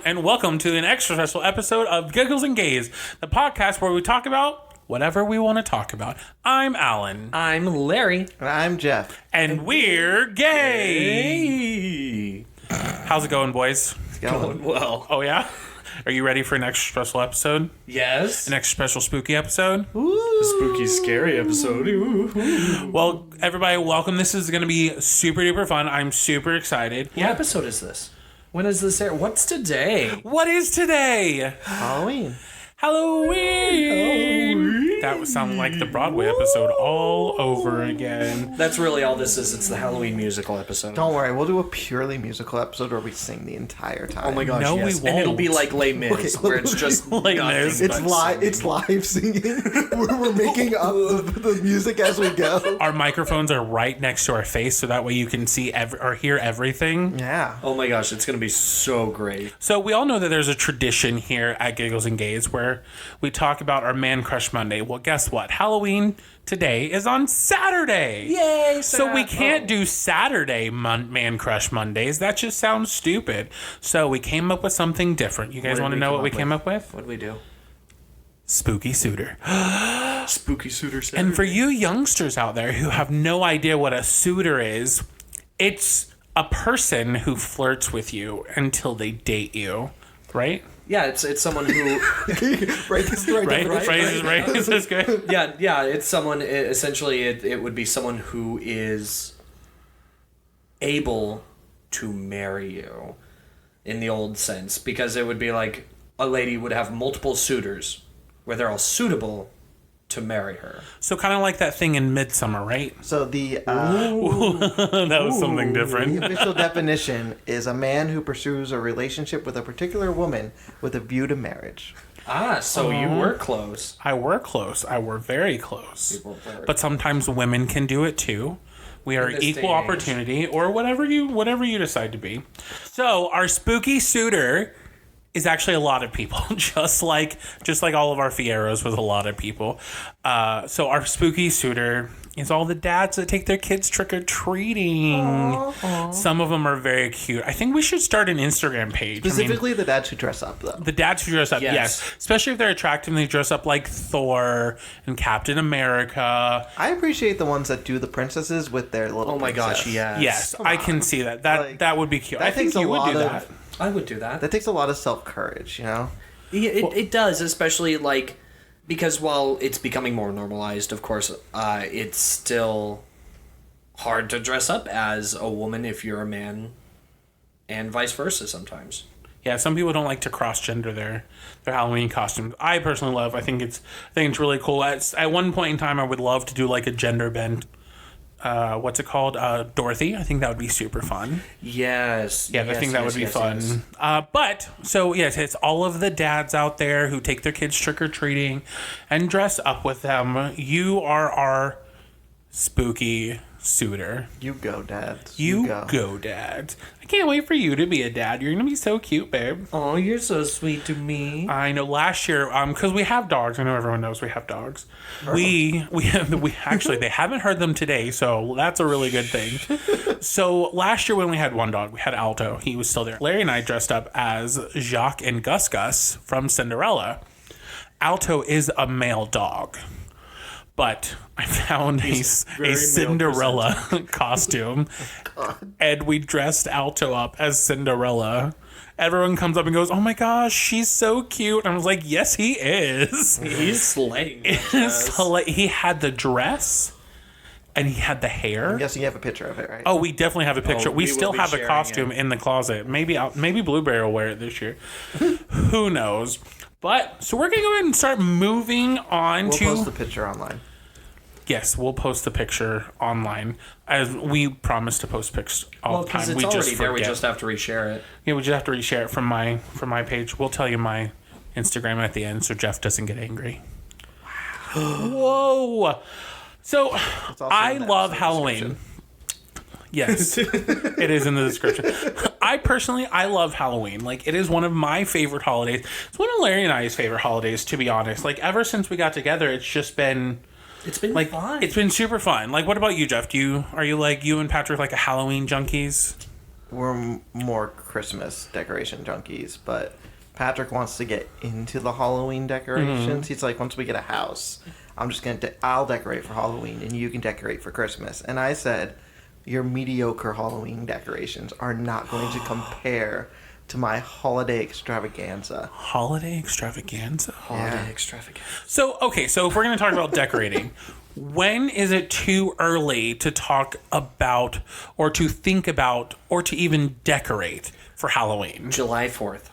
and welcome to an extra special episode of Giggles and Gays, the podcast where we talk about whatever we want to talk about. I'm Alan. I'm Larry. And I'm Jeff. And we're gay. How's it going, boys? It's going well. Oh, yeah? Are you ready for an extra special episode? Yes. An extra special spooky episode? Ooh. Spooky, scary episode. Ooh. Well, everybody, welcome. This is going to be super duper fun. I'm super excited. What episode is this? When is this air? What's today? What is today? Halloween. Halloween. That would sound like the Broadway episode all over again. That's really all this is. It's the Halloween musical episode. Don't worry, we'll do a purely musical episode where we sing the entire time. Oh my gosh, No, yes. we And it'll won't. be like Les Mis, where it's just Les nothing Mis. It's but live. singing. It's live singing. We're making up the music as we go. Our microphones are right next to our face, so that way you can see or hear everything. Yeah. Oh my gosh, it's going to be so great. So we all know that there's a tradition here at Giggles and Gays where we talk about our Man Crush Monday. Well, guess what? Halloween today is on Saturday. Yay! So we can't do Saturday Man Crush Mondays. That just sounds stupid. So we came up with something different. You guys want to know what we came up with? What did we do? Spooky Suitor. Spooky Suitor Saturday. And for you youngsters out there who have no idea what a suitor is, it's a person who flirts with you until they date you, right? Yeah, it's someone who... Right. This is right. Right? Right. Phrases, right? Is this good? Yeah, it's someone... Essentially, it would be someone who is able to marry you in the old sense. Because it would be like a lady would have multiple suitors where they're all suitable to marry her. So kind of like that thing in Midsummer, right? So the That was something the different. official definition is a man who pursues a relationship with a particular woman with a view to marriage. Ah, so you were close. I were close. I were very close. People were. But sometimes women can do it too. We are In this equal day and age. opportunity, or whatever you decide to be. So our spooky suitor is actually a lot of people, just like all of our Fieros was a lot of people. So our spooky suitor is all the dads that take their kids trick-or-treating. Some of them are very cute. I think we should start an Instagram page. Specifically, the dads who dress up, though. The dads who dress up, yes. Especially if they're attractive and they dress up like Thor and Captain America. I appreciate the ones that do the princesses with their little. Oh my gosh, princess. yes. Yes, Come I on. can see that. Like, That would be cute. that I think takes a you would lot do of- that. I would do that. That takes a lot of self-courage, you know? Yeah, it does, especially like because while it's becoming more normalized, of course, it's still hard to dress up as a woman if you're a man, and vice versa sometimes. Yeah, some people don't like to cross-gender their Halloween costumes. I personally love. I think it's really cool. At one point in time, I would love to do like a gender bend. What's it called? Dorothy. I think that would be super fun. Yes. Yeah, I think that would be fun. But, so, yes, it's all of the dads out there who take their kids trick-or-treating and dress up with them. You are our spooky suitor. You go, dads. You go, dads. I can't wait for you to be a dad. You're going to be so cute, babe. Oh, you're so sweet to me. I know last year, because we have dogs. I know everyone knows we have dogs. We actually, they haven't heard them today, so that's a really good thing. So last year when we had one dog, we had Alto. He was still there. Larry and I dressed up as Jacques and Gus Gus from Cinderella. Alto is a male dog. But I found a Cinderella costume, and we dressed Alto up as Cinderella. Everyone comes up and goes, "Oh my gosh, she's so cute!" And I was like, "Yes, he is. He's slaying. He had the dress, and he had the hair. I'm guessing you have a picture of it, right? Oh, we definitely have a picture. Oh, we we will still be have a sharing costume in the closet. Maybe Blueberry will wear it this year. Who knows? But so we're gonna go ahead and start moving on We'll to. post the picture online. Yes, we'll post the picture online, as we promise to post pics all the because time. it's We already just there. We forget. just have to reshare it. Yeah, we just have to reshare it from my page. We'll tell you my Instagram at the end, so Jeff doesn't get angry. Whoa! So I love Halloween. Yes, it is in the description. I love Halloween. Like, it is one of my favorite holidays. It's one of Larry and I's favorite holidays, to be honest. Like, ever since we got together, it's just been It's been like fun. It's been super fun. Like, what about you, Jeff? Are you like you and Patrick like a Halloween junkies? we're more Christmas decoration junkies, but Patrick wants to get into the Halloween decorations. He's like, once we get a house, I'm just going to, I'll decorate for Halloween and you can decorate for Christmas. And I said, your mediocre Halloween decorations are not going to compare to my holiday extravaganza. Holiday extravaganza? Holiday extravaganza. So, okay, so if we're going to talk about decorating, when is it too early to talk about or to think about or to even decorate for Halloween? July 4th.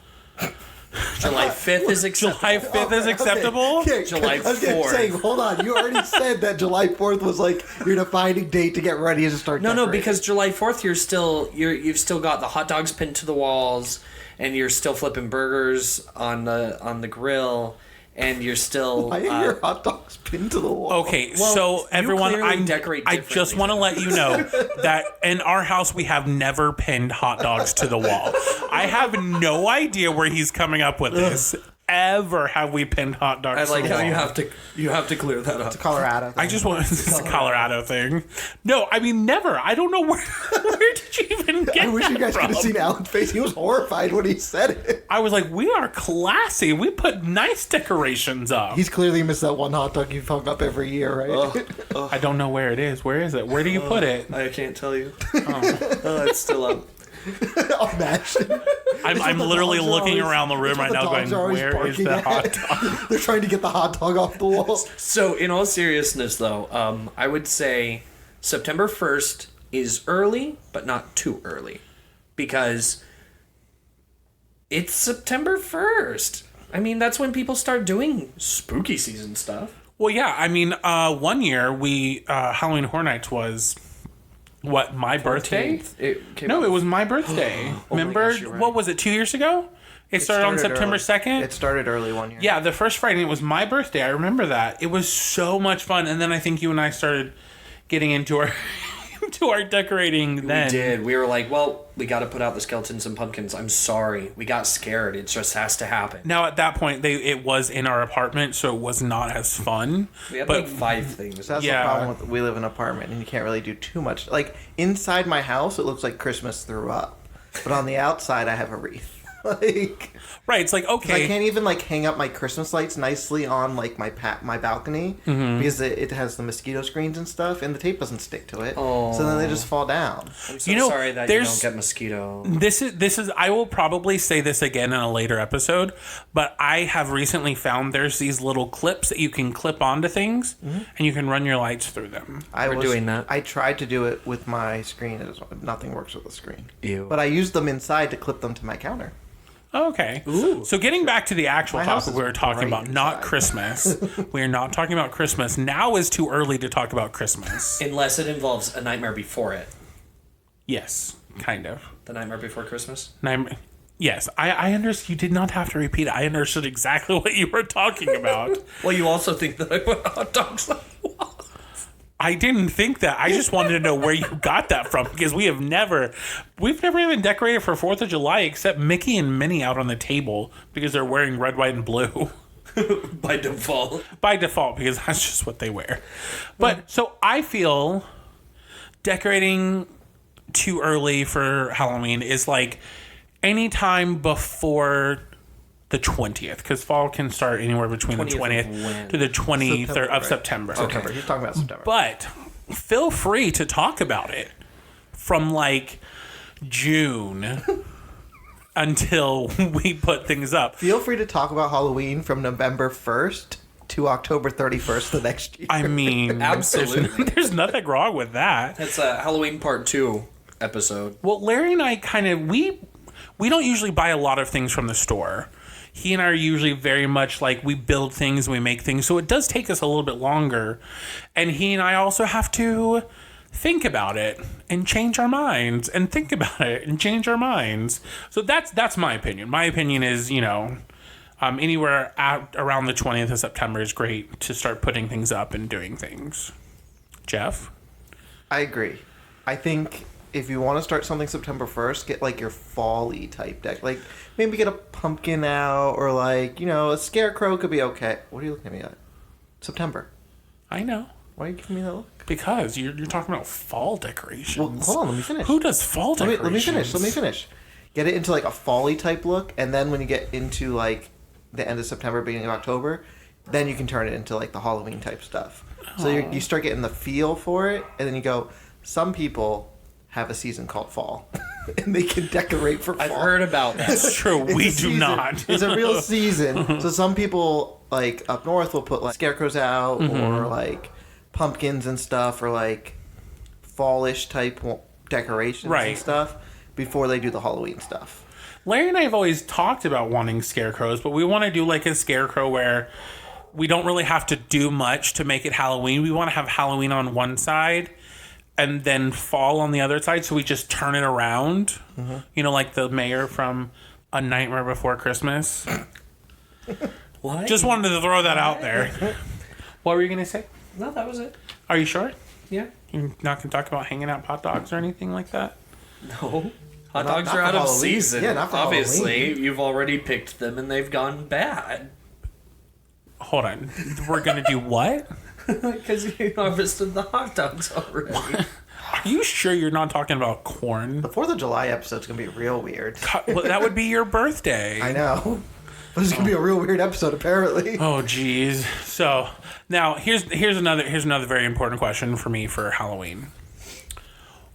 July 5th is acceptable. July 5th is acceptable? Okay. July I was 4th. saying, hold on. You already said that July 4th was like your defining date to get ready to start No, decorating. because July 4th you've still got the hot dogs pinned to the walls, and you're still flipping burgers on the grill, and you're still Why are your hot dogs pinned to the wall? Okay, Well, so you everyone, clearly decorate I just differently. want to let you know that in our house we have never pinned hot dogs to the wall. I have no idea where he's coming up with this. Ever have we pinned hot dogs? I like to the how wall. you have to clear that up. Colorado. I just want this is a Colorado thing. No, I mean never. I don't know where did you even get I wish that you guys from? could have seen Alan's face. He was horrified when he said it. I was like, we are classy. We put nice decorations up. He's clearly missed that one hot dog you've hung up every year, right? I don't know where it is. Where is it? Where do you put it? I can't tell you. Oh, it's still up. Imagine. I'm the literally dogs are looking always- around the room it's what right the now going, dogs are always where is barking the at. hot dog? They're trying to get the hot dog off the wall. So, in all seriousness, though, I would say September 1st is early, but not too early. Because it's September 1st. I mean, that's when people start doing spooky season stuff. Well, yeah. I mean, one year we Halloween Horror Nights was what, my birthday? 14th. No, it was my birthday. Remember? gosh, you're right. What was it? 2 years ago? It started on September 2nd. It started early one year. Yeah, the first Friday. It was my birthday. I remember that. It was so much fun. And then I think you and I started getting into our into our decorating. Then We did. We were like, well, we got to put out the skeletons and pumpkins. I'm sorry. We got scared. It just has to happen. Now at that point, it was in our apartment, so it was not as fun. We had but like 5 things. That's Yeah. the problem with we live in an apartment and you can't really do too much. Like inside my house, it looks like Christmas threw up, but on the outside, I have a wreath. Like right, it's like okay. I can't even like hang up my Christmas lights nicely on like my balcony because it has the mosquito screens and stuff, and the tape doesn't stick to it. Oh. So then they just fall down. I'm so You know, sorry that you there's- don't get mosquito. This is I will probably say this again in a later episode, but I have recently found there's these little clips that you can clip onto things and you can run your lights through them. We're doing that. I tried to do it with my screen. Nothing works with the screen. Ew. But I used them inside to clip them to my counter. Okay. Ooh. So getting back to the actual My house topic is we were talking great about, not inside. Christmas. We are not talking about Christmas. Now is too early to talk about Christmas. Unless it involves A Nightmare Before It. Yes, kind of. The Nightmare Before Christmas? Yes, I understood. You did not have to repeat it. I understood exactly what you were talking about. Well, you also think that I put hot dogs on the wall. I didn't think that. I just wanted to know where you got that from because we've never even decorated for 4th of July except Mickey and Minnie out on the table because they're wearing red, white, and blue By default. by default because that's just what they wear. But so I feel decorating too early for Halloween is like anytime before the 20th because fall can start anywhere between the 20th 20th to the 23rd of September. September. He's talking about September. But feel free to talk about it from like June until we put things up. Feel free to talk about Halloween from November 1st to October 31st the next year. I mean, Absolutely. there's nothing wrong with that. It's a Halloween Part 2 episode. Well, Larry and I kind of we don't usually buy a lot of things from the store. He and I are usually very much like we build things, we make things, so it does take us a little bit longer. And he and I also have to think about it and change our minds and think about it and change our minds. So that's my opinion. My opinion is, anywhere around the 20th of September is great to start putting things up and doing things. Jeff? I agree. I think if you want to start something September 1st, get like your fall-y type deck. Like maybe get a pumpkin out or like, a scarecrow could be okay. What are you looking at me at? September. I know. Why are you giving me that look? Because you're talking about fall decorations. Well, hold on, let me finish. Who does fall decorations? Let me finish. Get it into like a fall-y type look, and then when you get into like the end of September, beginning of October, then you can turn it into like the Halloween type stuff. So you start getting the feel for it, and then you go, some people have a season called fall, and they can decorate for fall. I've heard about that. That's true. We It's a do season. not. It's a real season. So some people, like, up north will put, like, scarecrows out, or, like, pumpkins and stuff, or, like, fallish type decorations and stuff before they do the Halloween stuff. Larry and I have always talked about wanting scarecrows, but we want to do like a scarecrow where we don't really have to do much to make it Halloween. We want to have Halloween on one side and then fall on the other side, so we just turn it around. You know, like the mayor from A Nightmare Before Christmas. What? Just wanted to throw that out there. What were you going to say? No, that was it. Are you sure? Yeah. You're not going to talk about hanging out hot dogs or anything like that? No. Hot dogs not are for out of Halloween. season. Yeah, not for Obviously, Halloween. you've already picked them and they've gone bad. Hold on. We're going to do what? Because you harvested the hot dogs already. Are you sure you're not talking about corn? The 4th of July episode's going to be real weird. Well, that would be your birthday. I know. But it's going to be a real weird episode, apparently. Oh, geez. So now here's another very important question for me for Halloween.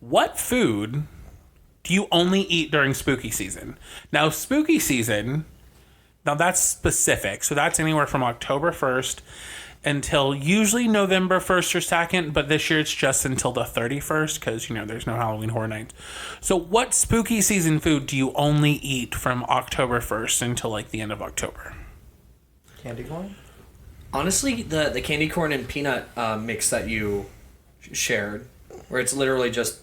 What food do you only eat during spooky season? Now, spooky season, now that's specific. So that's anywhere from October 1st until usually November 1st or 2nd, but this year it's just until the 31st because, you know, there's no Halloween Horror Nights. So what spooky season food do you only eat from October 1st until, like, the end of October? Candy corn? Honestly, the candy corn and peanut mix that you shared, where it's literally just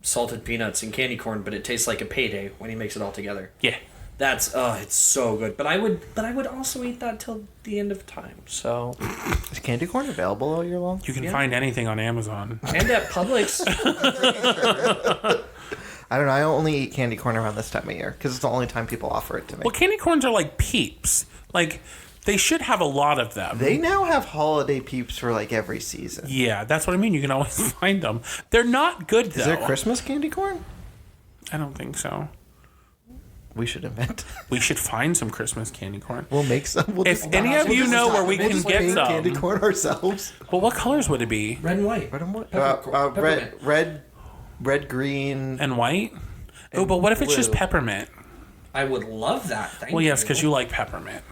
salted peanuts and candy corn, but it tastes like a payday when he makes it all together. Yeah. That's it's so good. But I would also eat that till the end of time. So Is candy corn available all year long? You can find anything on Amazon. and at Publix. I don't know. I only eat candy corn around this time of year because it's the only time people offer it to me. Well, candy corns are like Peeps. Like, they should have a lot of them. They now have holiday peeps for like every season. Yeah, that's what I mean. You can always find them. They're not good, though. Is there Christmas candy corn? I don't think so. We should invent. We should find some Christmas candy corn. We'll make some. We'll If any of you know where we can get some. candy corn ourselves. Well, what colors would it be? Red and white. Red and white. Peppermint. Red, green. And white? Oh, but what if it's just blue. peppermint? I would love that. Thank Well, yes, because you like peppermint.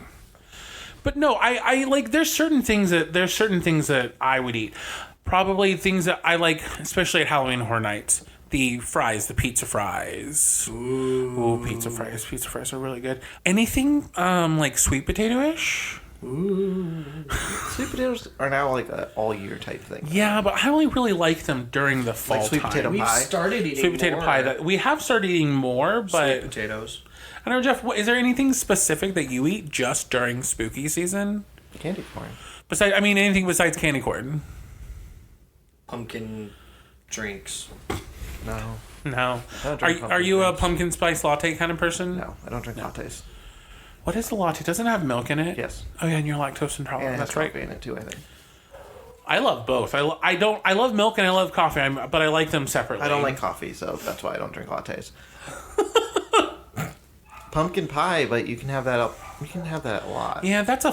But no, I like. There's certain things that I would eat. Probably things that I like, especially at Halloween Horror Nights. The fries, the pizza fries. Ooh, pizza fries. Pizza fries are really good. Anything like sweet potato-ish? Sweet potatoes are now like an all-year type thing. Yeah, but I only really like them during the fall Like sweet time. potato We've pie. started eating Sweet potato more pie. That we have started eating more, but sweet potatoes. I don't know, Jeff. Is there anything specific that you eat just during spooky season? Candy corn. Besides, I mean, anything besides candy corn? Pumpkin drinks. No. No. I don't drink Are you a pumpkin pumpkin spice latte kind of person? No, I don't drink lattes. What is the latte? Doesn't it have milk in it? Yes. Oh yeah, and you're lactose intolerant. And it has That's right. coffee in it too, I think. I love both. I love milk and I love coffee. But I like them separately. I don't like coffee, so that's why I don't drink lattes. Pumpkin pie, but you can have that you can have that a lot. Yeah, that's a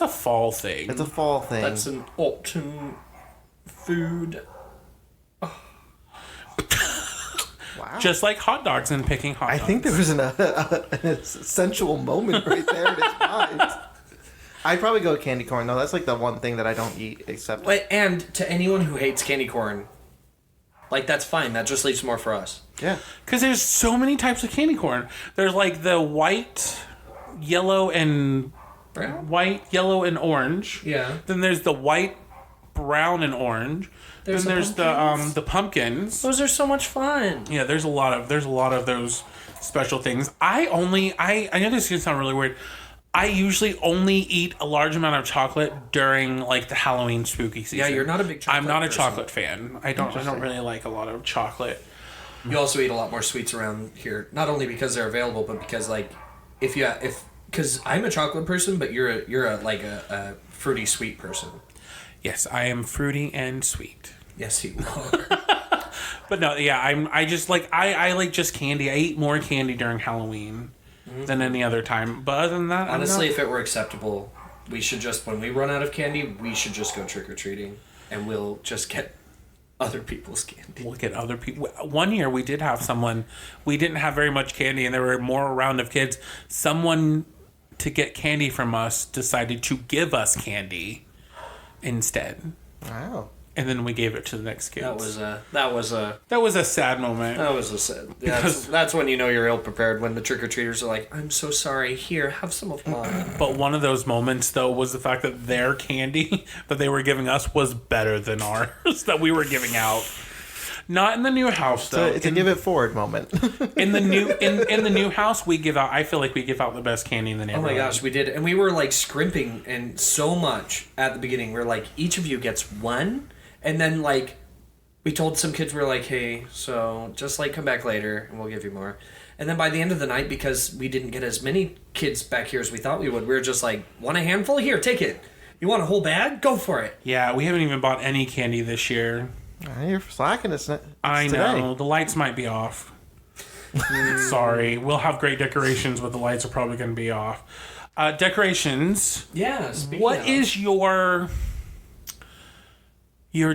fall thing. It's a fall thing. That's an autumn food. Wow. Just like hot dogs and picking hot I dogs. think there was an sensual moment right there in his mind. I'd probably go with candy corn, though. That's like the one thing that I don't eat, except... Wait, and to anyone who hates candy corn, like, that's fine. That just leaves more for us. Yeah. Because there's so many types of candy corn. There's like the white, yellow, and Brown? white, yellow, and orange. Yeah. Then there's the white, brown, and orange. There's then the there's the pumpkins. Those are so much fun. Yeah, there's a lot of those special things. I know this is gonna sound really weird. I usually only eat a large amount of chocolate during like the Halloween spooky season. Yeah, you're not a big chocolate I'm not a person. chocolate fan. I don't really like a lot of chocolate. You also eat a lot more sweets around here, not only because they're available, but because like because I'm a chocolate person, but you're a fruity sweet person. Yes, I am fruity and sweet. Yes, you are. But no, yeah, I just like I like just candy. I eat more candy during Halloween than any other time. But other than that, Honestly, if it were acceptable, we should just, when we run out of candy, we should just go trick-or-treating. And we'll just get other people's candy. look at other people. One year we did have someone, we didn't have very much candy and there were more round of kids. Someone to get candy from us decided to give us candy instead. Wow. And then we gave it to the next kids. That was a sad moment. sad. That's when you know you're ill prepared, when the trick-or-treaters are like, I'm so sorry, here, have some of mine. But one of those moments, though, was the fact that their candy that they were giving us was better than ours that we were giving out. Not in the new house, though. It's a give it forward moment. In the new house, we give out. I feel like we give out the best candy in the Oh neighborhood. my gosh, we did. And we were like scrimping and so much at the beginning. We're like, each of you gets one. And then like, we told some kids, we're like, hey, so just like come back later and we'll give you more. And then by the end of the night, because we didn't get as many kids back here as we thought we would, we were just like, want a handful? Here, take it. You want a whole bag? Go for it. Yeah, we haven't even bought any candy this year. You're slacking. It's I today. know. The lights might be off. Sorry. We'll have great decorations, but the lights are probably going to be off. Decorations. Yeah. What is your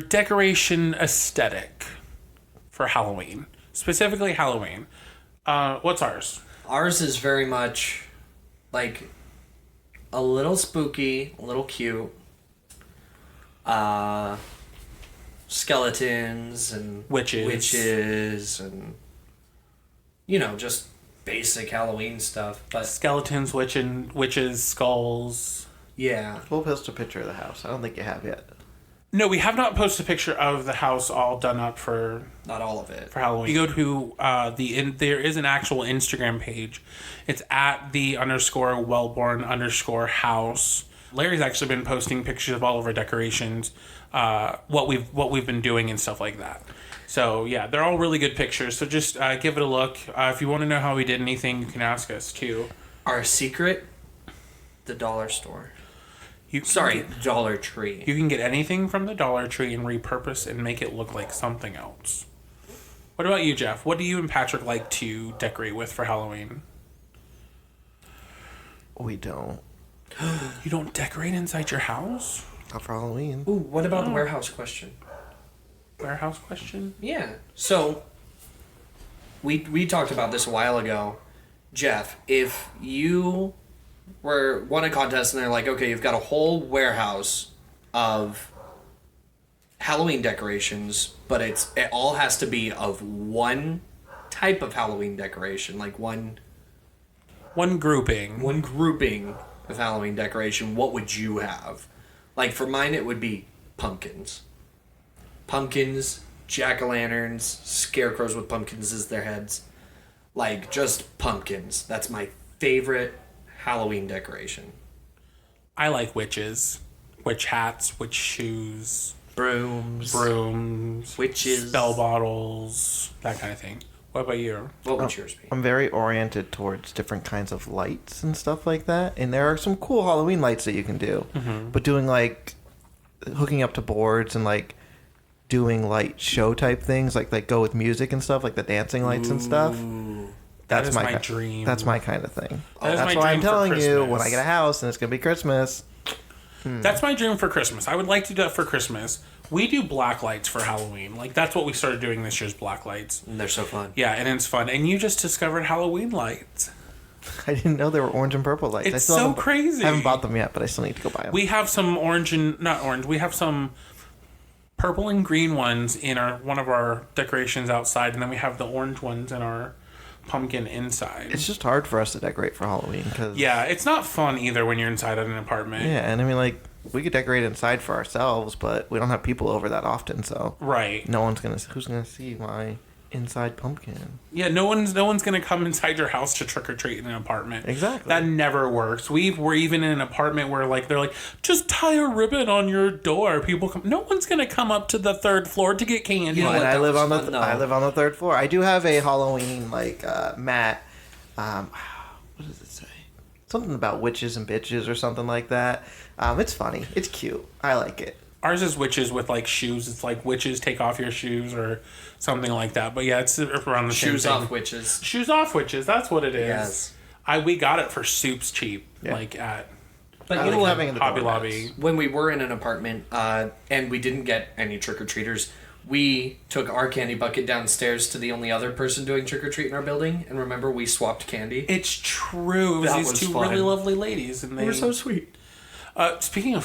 decoration aesthetic for Halloween? Specifically Halloween. What's ours? Ours is very much like a little spooky, a little cute. Skeletons and witches and just basic Halloween stuff. But Skeletons, witches, skulls. yeah, We'll post a picture of the house. I don't think you have yet. No, we have not posted a picture of the house all done up for not all of it. Halloween. You go to there is an actual Instagram page. It's at @the_wellborn_house. Larry's actually been posting pictures of all of our decorations, what we've been doing and stuff like that. So yeah, they're all really good pictures. So just give it a look. If you want to know how we did anything, you can ask us too. Our secret, the dollar store. You can Sorry, get- Dollar Tree. You can get anything from the Dollar Tree and repurpose and make it look like something else. What about you, Jeff? What do you and Patrick like to decorate with for Halloween? We don't. You don't decorate inside your house? Not for Halloween. Ooh, what about the warehouse question? Warehouse question? Yeah. So we talked about this a while ago. Jeff, if you won a contest and they're like, okay, you've got a whole warehouse of Halloween decorations, but it all has to be of one type of Halloween decoration, like one grouping. one grouping of Halloween decoration, what would you have? Like for mine, it would be pumpkins. Pumpkins, jack-o'-lanterns, scarecrows with pumpkins as their heads. Like, just pumpkins. That's my favorite Halloween decoration. I like witches. Witch hats, witch shoes, Brooms. witches, spell bottles, that kind of thing. What about you? What would yours be? I'm very oriented towards different kinds of lights and stuff like that. And there are some cool Halloween lights that you can do. Mm-hmm. But doing like hooking up to boards and like doing light show type things, like go with music and stuff, like the dancing lights and stuff. That is my dream. That's my kind of thing. That's That's my why I'm dream for telling you, when Christmas. I get a house and it's gonna be Christmas. That's my dream for Christmas. I would like to do that for Christmas. We do black lights for Halloween. Like, that's what we started doing this year's black lights. And they're so fun. Yeah, and it's fun. And you just discovered Halloween lights. I didn't know there were orange and purple lights. I It's still so haven't- crazy. I haven't bought them yet, but I still need to go buy them. We have some orange and not orange. We have some purple and green ones in one of our decorations outside, and then we have the orange ones in our pumpkin inside. It's just hard for us to decorate for Halloween because Yeah, it's not fun either when you're inside of an apartment. yeah, and I mean like we could decorate inside for ourselves, but we don't have people over that often, so Right. who's gonna see my inside pumpkin? Yeah, no one's gonna come inside your house to trick or treat in an apartment. Exactly. That never works. We're even in an apartment where they're like, just tie a ribbon on your door. People come. No one's gonna come up to the third floor to get candy. You know And what, I that live was on the fun, though. I live on the third floor. I do have a Halloween mat. What does it say? Something about witches and bitches or something like that. It's funny. It's cute. I like it. Ours is witches with like shoes. It's like witches take off your shoes or something like that. But yeah, it's around the Shoes same thing. off witches. Shoes off witches. That's what it is. Yes. We got it for soups cheap, Yeah. like at But I you know like what? having the Hobby doormats. Lobby. When we were in an apartment and we didn't get any trick-or-treaters, we took our candy bucket downstairs to the only other person doing trick-or-treat in our building. And remember, we swapped candy. It's true. It was That these was two fun. really lovely ladies, and they They were so sweet. Speaking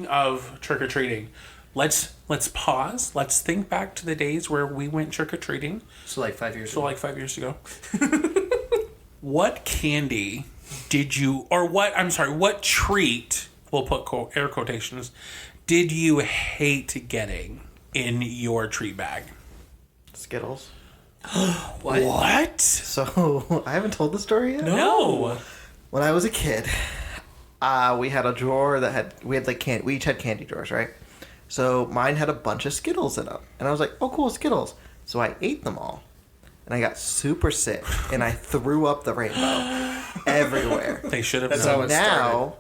of trick or treating, let's pause. Let's think back to the days where we went trick or treating. So like 5 years So ago. like 5 years ago. What candy did you, or what? I'm sorry. What treat? We'll put air quotations. Did you hate getting in your treat bag? Skittles. What? So I haven't told the story yet. No. When I was a kid, we had a drawer that we each had candy drawers, right? So mine had a bunch of Skittles in them, and I was like, "Oh, cool, Skittles!" So I ate them all, and I got super sick, and I threw up the rainbow everywhere. They should have That's known. how it Now, started.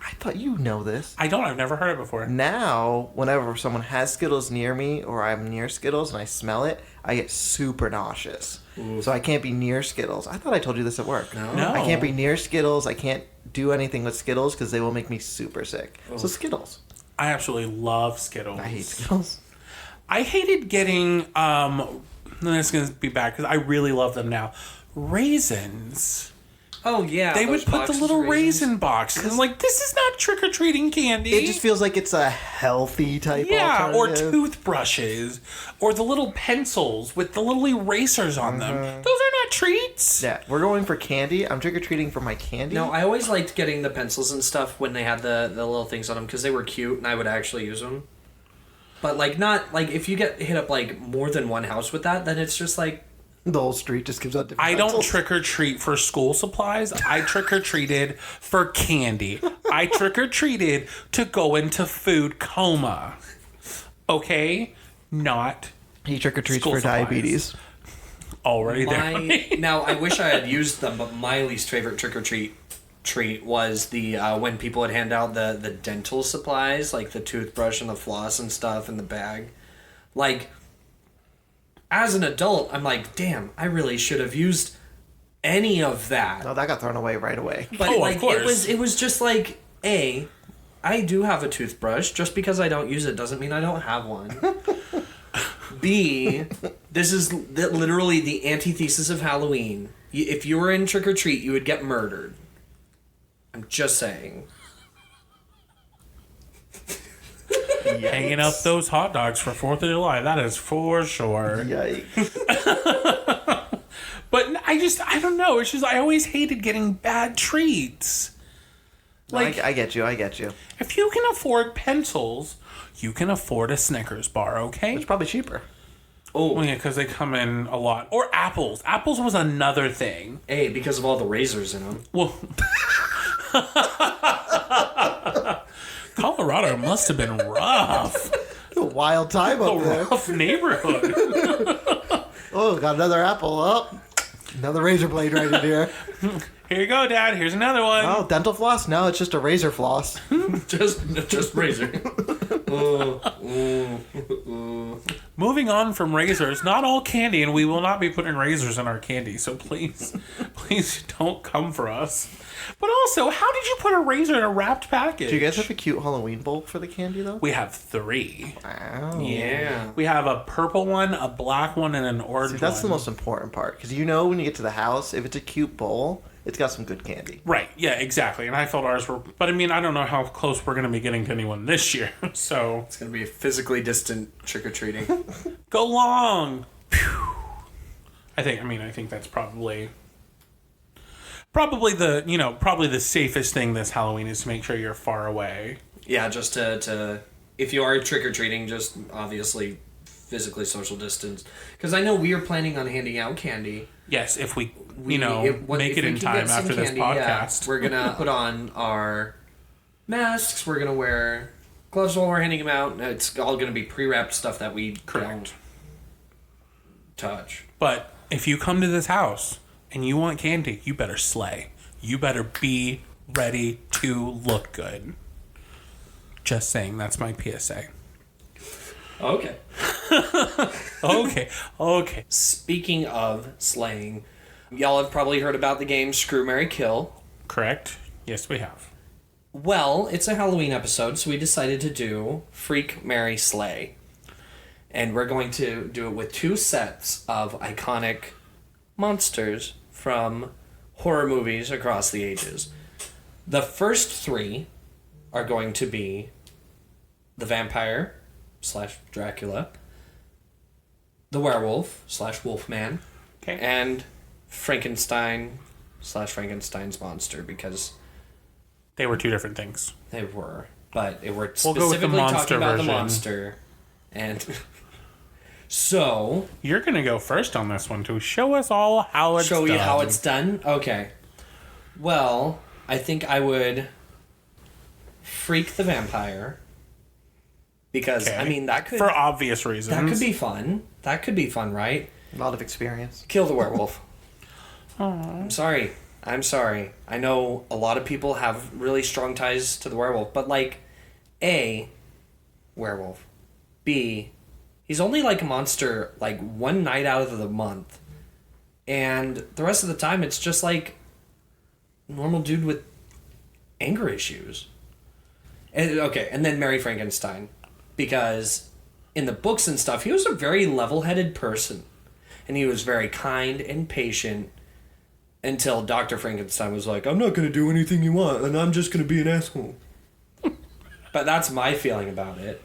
I thought you know this. I don't. I've never heard it before. Now, whenever someone has Skittles near me, or I'm near Skittles and I smell it, I get super nauseous. So I can't be near Skittles. I thought I told you this at work. No. I can't be near Skittles. I can't do anything with Skittles because they will make me super sick. So Skittles. I absolutely love Skittles. I hate Skittles. I hated getting. This is gonna be bad because I really love them now. Raisins. Oh, yeah. They would those put the boxes little of raisins. raisin box. And I'm like, this is not trick or treating candy. It just feels like it's a healthy type yeah, or alternative. toothbrushes, or the little pencils with the little erasers on them. Those are not treats. Yeah, we're going for candy. I'm trick-or-treating for my candy. No, I always liked getting the pencils and stuff when they had the little things on them because they were cute and I would actually use them. But like not like if you get hit up like more than one house with that, then it's just like The whole street just gives out different I don't pencils. trick or treat for school supplies. I trick or treated for candy. I trick or treated to go into food coma. Okay? Not He trick-or-treats School for supplies. diabetes. already there. now I wish I had used them, but my least favorite trick or treat was the when people would hand out the dental supplies like the toothbrush and the floss and stuff in the bag. Like as an adult, I'm like, damn, I really should have used any of that. No, that got thrown away right away. But Oh, of like course. it was just like I do have a toothbrush. Just because I don't use it doesn't mean I don't have one. B, this is literally the antithesis of Halloween. If you were in trick or treat, you would get murdered. I'm just saying. Hanging up those hot dogs for 4th of July. That is for sure. Yikes. But I don't know. It's just, I always hated getting bad treats. Like, I get you. if you can afford pencils, you can afford a Snickers bar, okay? It's probably cheaper. Oh, Well, yeah, because they come in a lot. Or apples. Apples was another thing. A, because of all the razors in them. Well, Colorado must have been rough. A wild time A up there. rough neighborhood. Oh, got another apple up. Another razor blade right in here. Here you go, Dad. Here's another one. Oh, dental floss? No, it's just a razor floss. just razor. Moving on from razors, not all candy, and we will not be putting razors in our candy, so please don't come for us. But also, how did you put a razor in a wrapped package? Do you guys have a cute Halloween bowl for the candy, though? We have 3. Wow. Yeah. We have a purple one, a black one, and an orange See, that's the one. most important part. Because you know when you get to the house, if it's a cute bowl, it's got some good candy. Right, yeah, exactly. And I felt ours were... But, I mean, I don't know how close we're going to be getting to anyone this year, so... It's going to be a physically distant trick-or-treating. Go long! Phew. I think that's probably the safest thing this Halloween is to make sure you're far away. Yeah, just to if you are trick-or-treating, just obviously physically social distance. Because I know we are planning on handing out candy. Yes, if we make if it we in can time get some after this candy, podcast. yeah, we're going to put on our masks. We're going to wear gloves while we're handing them out. It's all going to be pre-wrapped stuff that we don't touch. But if you come to this house and you want candy, you better slay. You better be ready to look good. Just saying, that's my PSA. Okay. Okay. Speaking of slaying, y'all have probably heard about the game Screw, Marry, Kill. Correct. Yes, we have. Well, it's a Halloween episode, so we decided to do Freak, Marry, Slay. And we're going to do it with 2 sets of iconic monsters from horror movies across the ages. The first 3 are going to be the vampire / Dracula, the werewolf / Wolfman, Okay. and Frankenstein / Frankenstein's monster, because They were 2 different things. they were. But we're We'll go with the specifically monster talking about the version. monster. And so... You're going to go first on this one to show us all how it's Show done. you how it's done? Okay. Well, I think I would freak the vampire. Because, Okay. I mean, that could... For obvious reasons. That could be fun. That could be fun, right? A lot of experience. Kill the werewolf. I'm sorry. I know a lot of people have really strong ties to the werewolf, but like, A, werewolf. B, he's only like a monster like one night out of the month. And the rest of the time it's just like normal dude with anger issues. And then marry Frankenstein. Because in the books and stuff, he was a very level-headed person. And he was very kind and patient until Dr. Frankenstein was like, I'm not going to do anything you want, and I'm just going to be an asshole. But that's my feeling about it.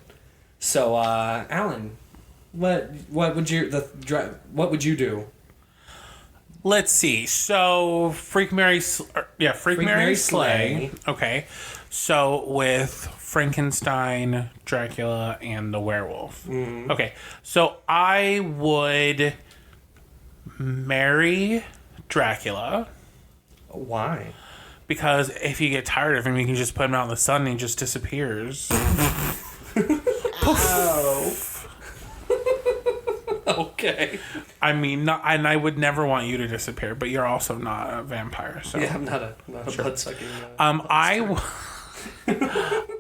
So, Alan, what would you do? Let's see. So, Freak, Marry, Marry, Slay. Okay. So, with Frankenstein, Dracula, and the werewolf. Mm-hmm. Okay. So, I would marry Dracula. Why? Because if you get tired of him, you can just put him out in the sun and he just disappears. Okay. I mean, and I would never want you to disappear, but you're also not a vampire, so. Yeah, I'm not a blood-sucking...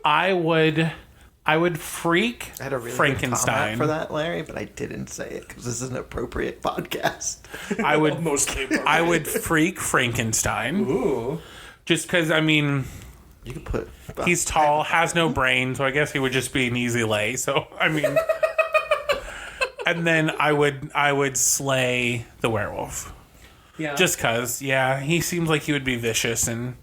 I would freak I had a really Frankenstein. good comment for that, Larry, but I didn't say it because this is an appropriate podcast. I would Mostly. I would freak Frankenstein. Ooh. Just because, I mean, You could put. he's tall, has no brain, so I guess he would just be an easy lay. So, I mean... And then I would slay the werewolf. Yeah. Just because, yeah, he seems like he would be vicious, and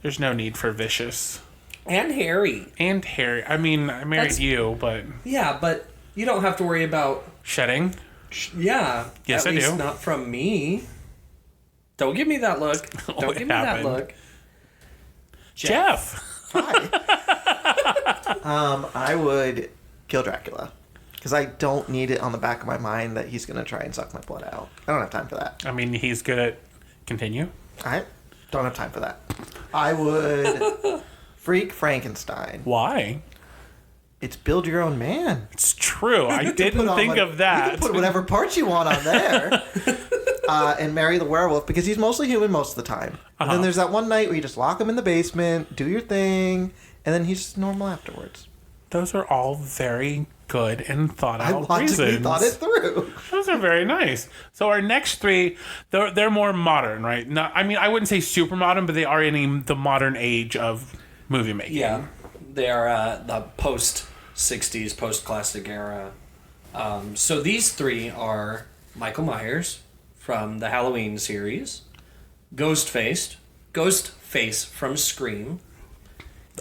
there's no need for vicious. And hairy. And hairy. I mean, I married you, but... Yeah, but you don't have to worry about... Shedding? Yeah. Yes, at I least do. not from me. Don't give me that look. Don't give me happened? that look. Jeff! Hi. I would kill Dracula. Because I don't need it on the back of my mind that he's going to try and suck my blood out. I don't have time for that. I mean, he's good at... Continue? I don't have time for that. I would freak Frankenstein. Why? It's build your own man. It's true. I Put didn't on think what- of that. You can put whatever parts you want on there. And marry the werewolf because he's mostly human most of the time. And then there's that one night where you just lock him in the basement, do your thing, and then he's just normal afterwards. Those are all very good and thought I out logically reasons. thought it through. Those are very nice. So our next 3, they're more modern, right? Not, I mean, I wouldn't say super modern, but they are in the modern age of movie making. Yeah. They are the post-60s, post-classic era. So these 3 are Michael Myers from the Halloween series, Ghostface from Scream,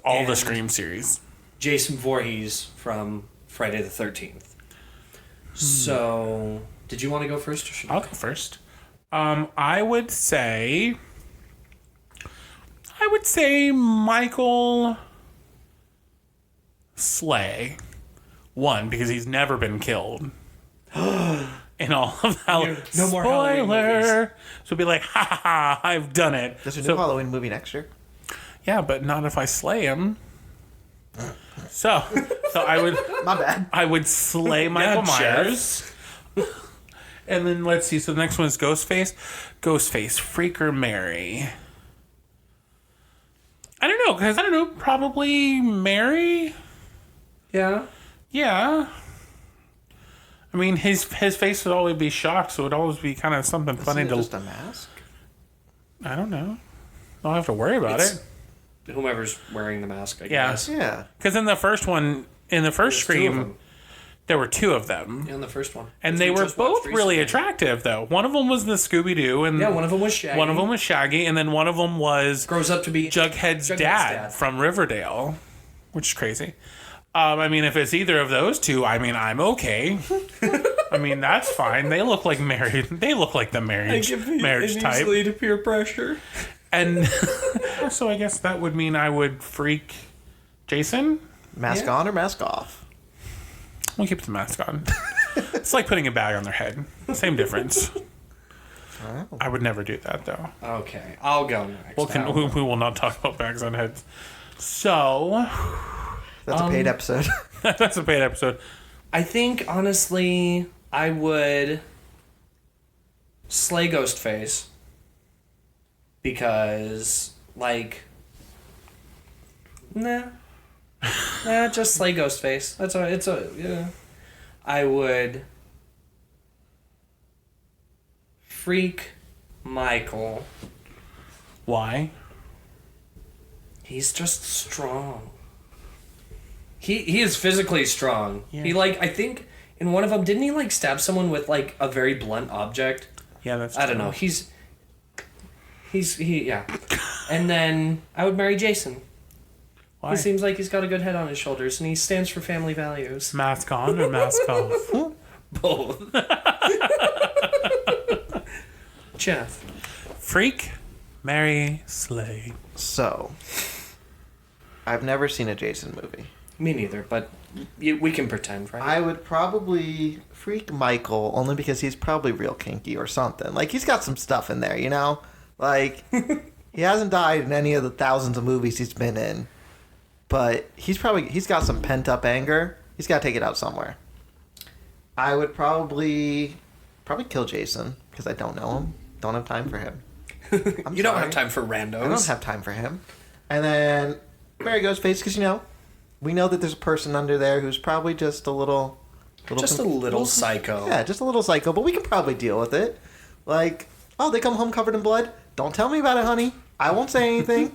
All the And- Scream series. Jason Voorhees from Friday the 13th. So, did you want to go first or should I'll go first. I would say Michael Slay. 1, because he's never been killed. In all of Halloween. No more Halloween Spoiler! So it'd be like, ha ha ha, I've done it. There's a So- new Halloween movie next year. Yeah, but not if I slay him. So I would My bad. slay Michael Jeff. Myers. And then let's see. So the next one is Ghostface. Ghostface, freak or marry? I don't know, because probably marry. Yeah. Yeah. I mean, his face would always be shocked, so it would always be kind of something funny Isn't it to. just a mask? I don't know. I don't have to worry about It's it. whomever's wearing the mask, I Yeah. guess. Yeah. Because in the first one, in the first There's two of Scream, them. there were two of them. Yeah, in the first one. And Which they we were just watched both really recently. attractive, though. One of them was the Scooby-Doo, and Yeah, one of them was Shaggy. one of them was Shaggy, and then one of them was grows up to be Jughead's dad from Riverdale, which is crazy. I mean, if it's either of those two, I mean, I'm okay. I mean, that's fine. They look like married. They look like the marriage type. to peer pressure. And so I guess that would mean I would freak Jason. Mask on or mask off? We'll keep the mask on. It's like putting a bag on their head. Same difference. Oh. I would never do that, though. Okay, I'll go next. We will not talk about bags on heads. So, That's a paid episode. that's a paid episode. I think, honestly, I would slay Ghostface. Because, like... Nah, just slay Ghostface. Yeah. I would freak Michael. Why? He's just strong. He is physically strong. Yeah. He I think in one of them, didn't he stab someone with a very blunt object? Yeah, that's I don't know. Yeah. And then I would marry Jason. Why? He seems like he's got a good head on his shoulders, and he stands for family values. Mask on or mask off? Both. Jeff. Freak, marry, slay. So, I've never seen a Jason movie. Me neither, but we can pretend, right? I would probably freak Michael only because he's probably real kinky or something. He's got some stuff in there, you know? He hasn't died in any of the thousands of movies he's been in. But he's got some pent up anger. He's got to take it out somewhere. I would probably kill Jason because I don't know him. Don't have time for him. You don't have time for randos. I don't have time for him. And then marry Ghostface because we know that there's a person under there who's probably just a little psycho. Yeah, just a little psycho, but we can probably deal with it. Oh, they come home covered in blood. Don't tell me about it, honey. I won't say anything.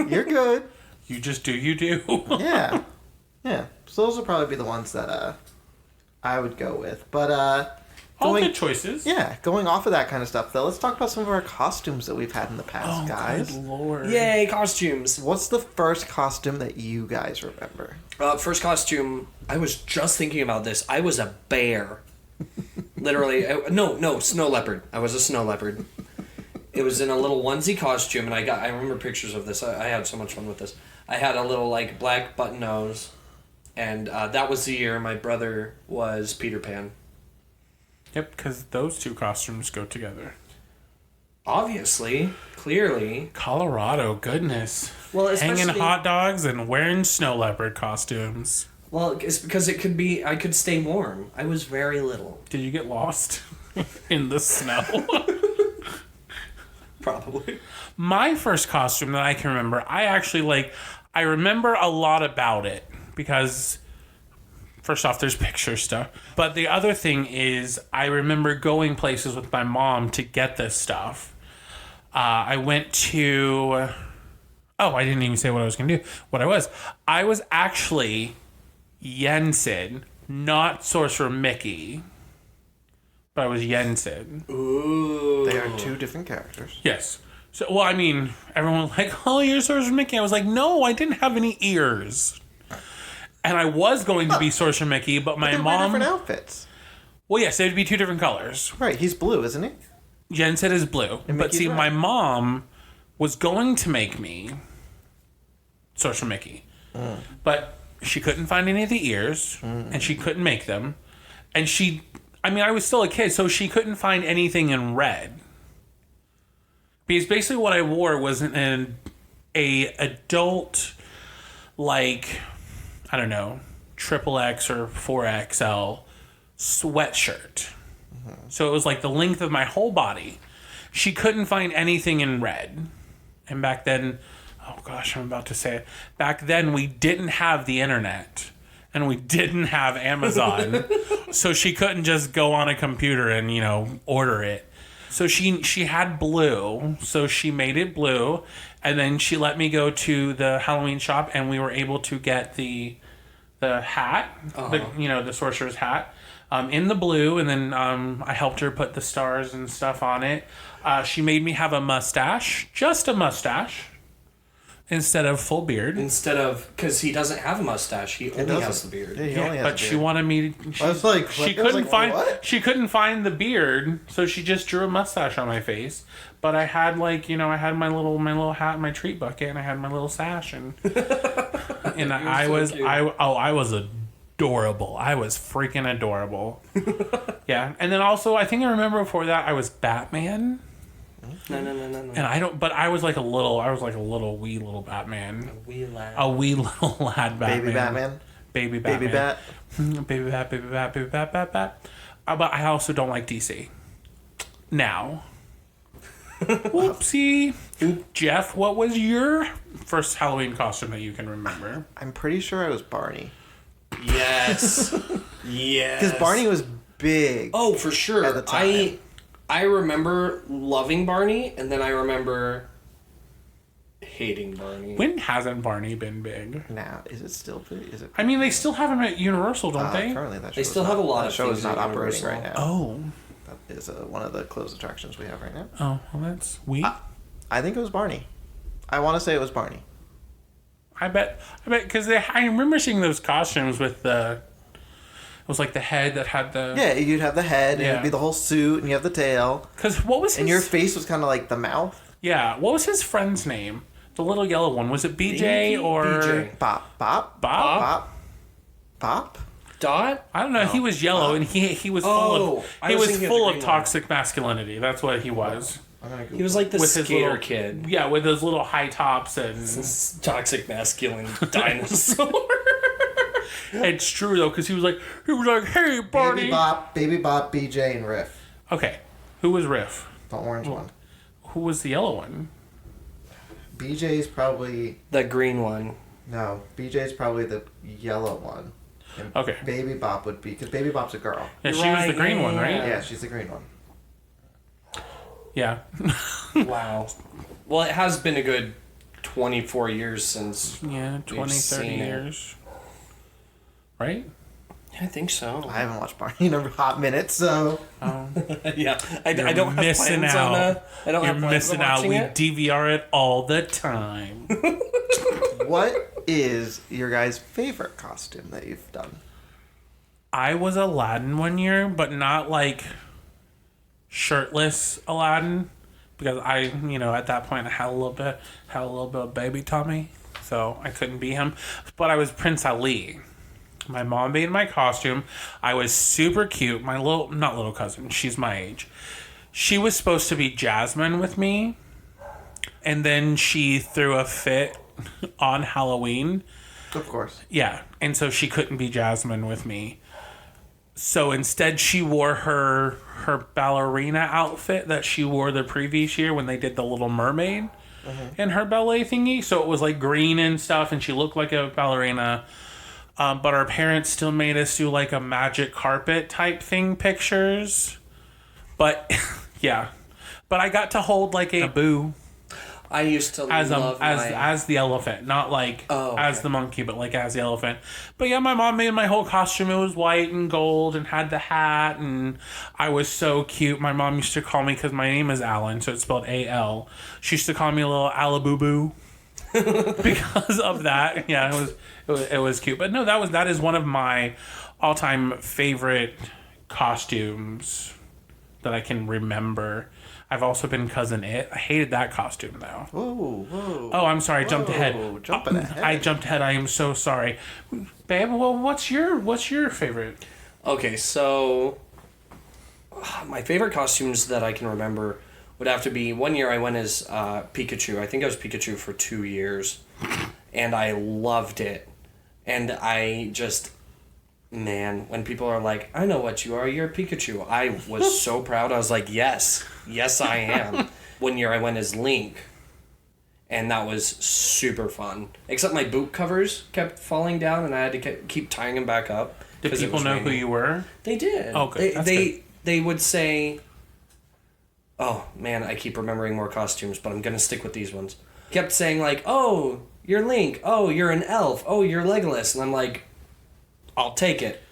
You're good. You just do you do. Yeah. Yeah. So those would probably be the ones that I would go with. But All good choices. Yeah, going off of that kind of stuff though, let's talk about some of our costumes that we've had in the past, guys. Good Lord. Yay, costumes. What's the first costume that you guys remember? First costume, I was just thinking about this. I was a bear. Literally. No, snow leopard. I was a snow leopard. It was in a little onesie costume, and I remember pictures of this. I had so much fun with this. I had a little, black button nose, and that was the year my brother was Peter Pan. Yep, because those two costumes go together. Obviously. Clearly. Colorado, goodness. Well, hanging especially- hot dogs and wearing snow leopard costumes. Well, it's because I could stay warm. I was very little. Did you get lost in the snow? Probably. My first costume that I can remember, I remember a lot about it because, first off, there's picture stuff. But the other thing is, I remember going places with my mom to get this stuff. I went to... Oh, I didn't even say what I was going to do. I was actually Yensid, not Sorcerer Mickey. But I was Yensid. Ooh. They are two different characters. Yes. So, well, I mean, everyone was like, oh, you're Sorcerer Mickey. I was like, no, I didn't have any ears. And I was going to be Sorcerer Mickey, but my They wear mom... different outfits. Well, yes, they'd be two different colors. Right, he's blue, isn't he? Yensid is blue. And But Mickey's see, red. my mom was going to make me Sorcerer Mickey. But she couldn't find any of the ears, and she couldn't make them. And I was still a kid, so she couldn't find anything in red. Because basically what I wore was an adult, I don't know, XXX or 4XL sweatshirt. So it was the length of my whole body. She couldn't find anything in red. And back then, oh gosh, I'm about to say it. Back then we didn't have the internet. and we didn't have Amazon. So she couldn't just go on a computer and, order it. So she had blue, so she made it blue, and then she let me go to the Halloween shop, and we were able to get the hat, the sorcerer's hat, in the blue, and then I helped her put the stars and stuff on it. She made me have a mustache, just a mustache, instead of full beard. Because he doesn't have a mustache, he only has the beard. Yeah, he only has But a she beard. wanted me. She couldn't find the beard, so she just drew a mustache on my face. But I had I had my little hat, my treat bucket, and I had my little sash, and I was adorable. I was freaking adorable. Yeah, and then also I think I remember before that I was Batman. No. And I was like a little wee little Batman. A wee lad. A wee little lad Batman. Baby Batman. Baby Batman. Baby Bat. Baby Bat, Baby Bat, Baby Bat, Bat, Bat. But I also don't like DC. Now. Whoopsie. Jeff, what was your first Halloween costume that you can remember? I'm pretty sure I was Barney. Yes. Yes. Because Barney was big. Oh, for sure. At the time. I remember loving Barney, and then I remember hating Barney. When hasn't Barney been big? Now, is it still big? Is it? I mean, they still have him at Universal, don't they? Currently, that They show still is have not- a lot that of show things is not at operating Universal. right now. Oh. That is one of the closed attractions we have right now. Oh, well, that's weak. I think it was Barney. I want to say it was Barney. I bet, because I remember seeing those costumes with it was like the head that had the... Yeah, you'd have the head, and Yeah. it'd be the whole suit, and you have the tail. Because what was his... And your face was kind of like the mouth. Yeah, what was his friend's name? The little yellow one. Was it BJ or... BJ. Bop, bop, Bob? bop, bop. Dot? I don't know. He was yellow, and he was I was thinking of full the of green toxic masculinity. That's what he was. He was like the With his skater little kid. Yeah, with those little high tops and... Toxic masculine dinosaur. It's true though, because he was like, "Hey, Barney." Baby Bop, BJ, and Riff. Okay, who was Riff? The orange one. Who was the yellow one? BJ's probably... The green one. No, BJ's probably the yellow one. And Okay. Baby Bop would be... Because Baby Bop's a girl. Yeah, she was the green one, right? Yeah, she's the green one. Yeah. Wow. Well, it has been a good 24 years since... Yeah, 20, 30 seen it. years. Right? I think so. I haven't watched Barney in a hot minute, so... Yeah, I don't have missing plans out. on I don't You're have plans missing on out. watching We it. DVR it all the time. What is your guys' favorite costume that you've done? I was Aladdin one year, but not like shirtless Aladdin, because I, at that point I had a little bit of baby tummy, so I couldn't be him. But I was Prince Ali. My mom made my costume. I was super cute. My not little cousin, she's my age. She was supposed to be Jasmine with me, and then she threw a fit on Halloween. Of course. Yeah, and so she couldn't be Jasmine with me. So instead, she wore her ballerina outfit that she wore the previous year when they did the Little Mermaid in her ballet thingy. So it was like green and stuff, and she looked like a ballerina. But our parents still made us do like a magic carpet type thing pictures. But yeah, but I got to hold like a boo I used to as love as the elephant, not like okay. as the monkey, but like as the elephant. But yeah, my mom made my whole costume. It was white and gold and had the hat, and I was so cute. My mom used to call me, because my name is Alan, so it's spelled A-L. She used to call me a little Alaboo because of that. Yeah, it was cute. But no, that is one of my all-time favorite costumes that I can remember. I've also been Cousin It. I hated that costume though. Whoa. Oh, I'm sorry. I jumped ahead. Jumping ahead. I jumped ahead. I am so sorry, babe. Well, what's your favorite? Okay, so my favorite costumes that I can remember would have to be one year I went as Pikachu. I think I was Pikachu for 2 years, and I loved it. And I just, man, when people are like, I know what you are, you're Pikachu. I was so proud. I was like, yes, I am. One year I went as Link, And that was super fun. Except my boot covers kept falling down, and I had to keep tying them back up. Did people know who you were? They did. Oh, good. They would say, oh, man, I keep remembering more costumes, but I'm going to stick with these ones. Kept saying, like, oh, you're Link. Oh, you're an elf. Oh, you're Legolas. And I'm like, I'll take it.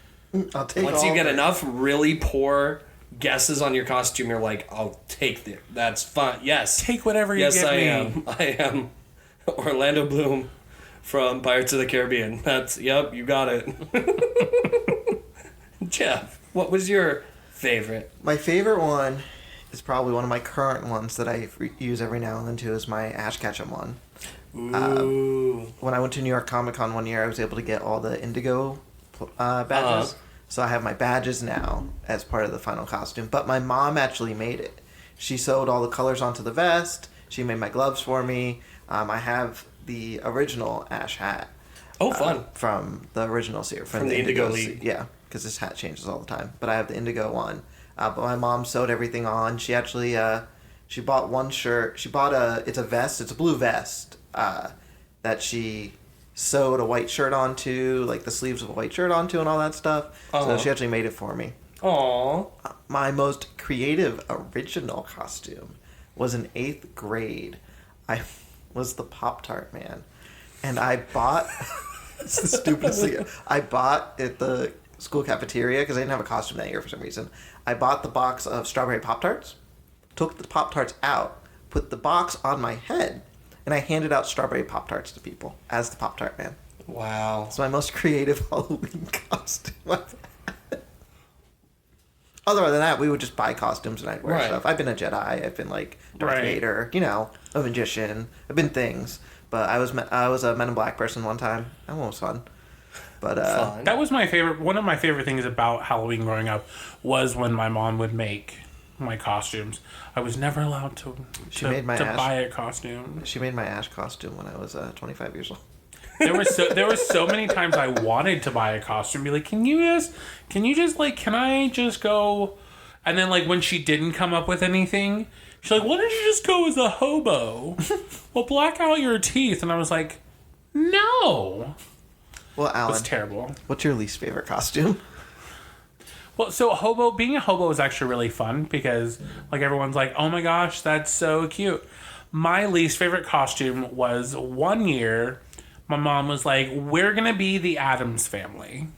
I'll take it. Once you get enough really poor guesses on your costume, you're like, I'll take it. That's fun. Yes. Take whatever you yes, get me. Yes, I am Orlando Bloom from Pirates of the Caribbean. Yep, you got it. Jeff, what was your favorite? My favorite one is probably one of my current ones that I use every now and then too, is my Ash Ketchum one. Ooh. When I went to New York Comic Con one year, I was able to get all the Indigo badges. So I have my badges now as part of the final costume. But my mom actually made it. She sewed all the colors onto the vest. She made my gloves for me. I have the original Ash hat. Oh, fun. From the original series. From the Indigo League. Yeah, because this hat changes all the time. But I have the Indigo one. But my mom sewed everything on. She actually, she bought one shirt. She bought it's a vest. It's a blue vest that she sewed a white shirt onto, like the sleeves of a white shirt onto and all that stuff. So she actually made it for me. Aww. My most creative original costume was in 8th grade. I was the Pop-Tart man. And I bought... it's the stupidest thing. I bought at the school cafeteria, because I didn't have a costume that year for some reason. I bought the box of strawberry Pop-Tarts, took the Pop-Tarts out, put the box on my head, and I handed out strawberry Pop-Tarts to people as the Pop-Tart man. Wow. It's my most creative Halloween costume I've had. Other than that, we would just buy costumes and I'd wear stuff. I've been a Jedi. I've been like Darth Vader. You know, a magician. I've been things. But I was a Men in Black person one time. That one was fun. But fun. That was my favorite. One of my favorite things about Halloween growing up was when my mom would make my costumes. I was never allowed to buy a costume. She made my Ash costume when I was 25 years old. There were so many times I wanted to buy a costume. Be like, can I just go? And then like when she didn't come up with anything, she's like, why don't you just go as a hobo? Well, black out your teeth. And I was like, no. Well, Alan, it was terrible. What's your least favorite costume? Well, so being a hobo is actually really fun because like everyone's like, oh my gosh, that's so cute. My least favorite costume was one year. My mom was like, we're going to be the Addams Family.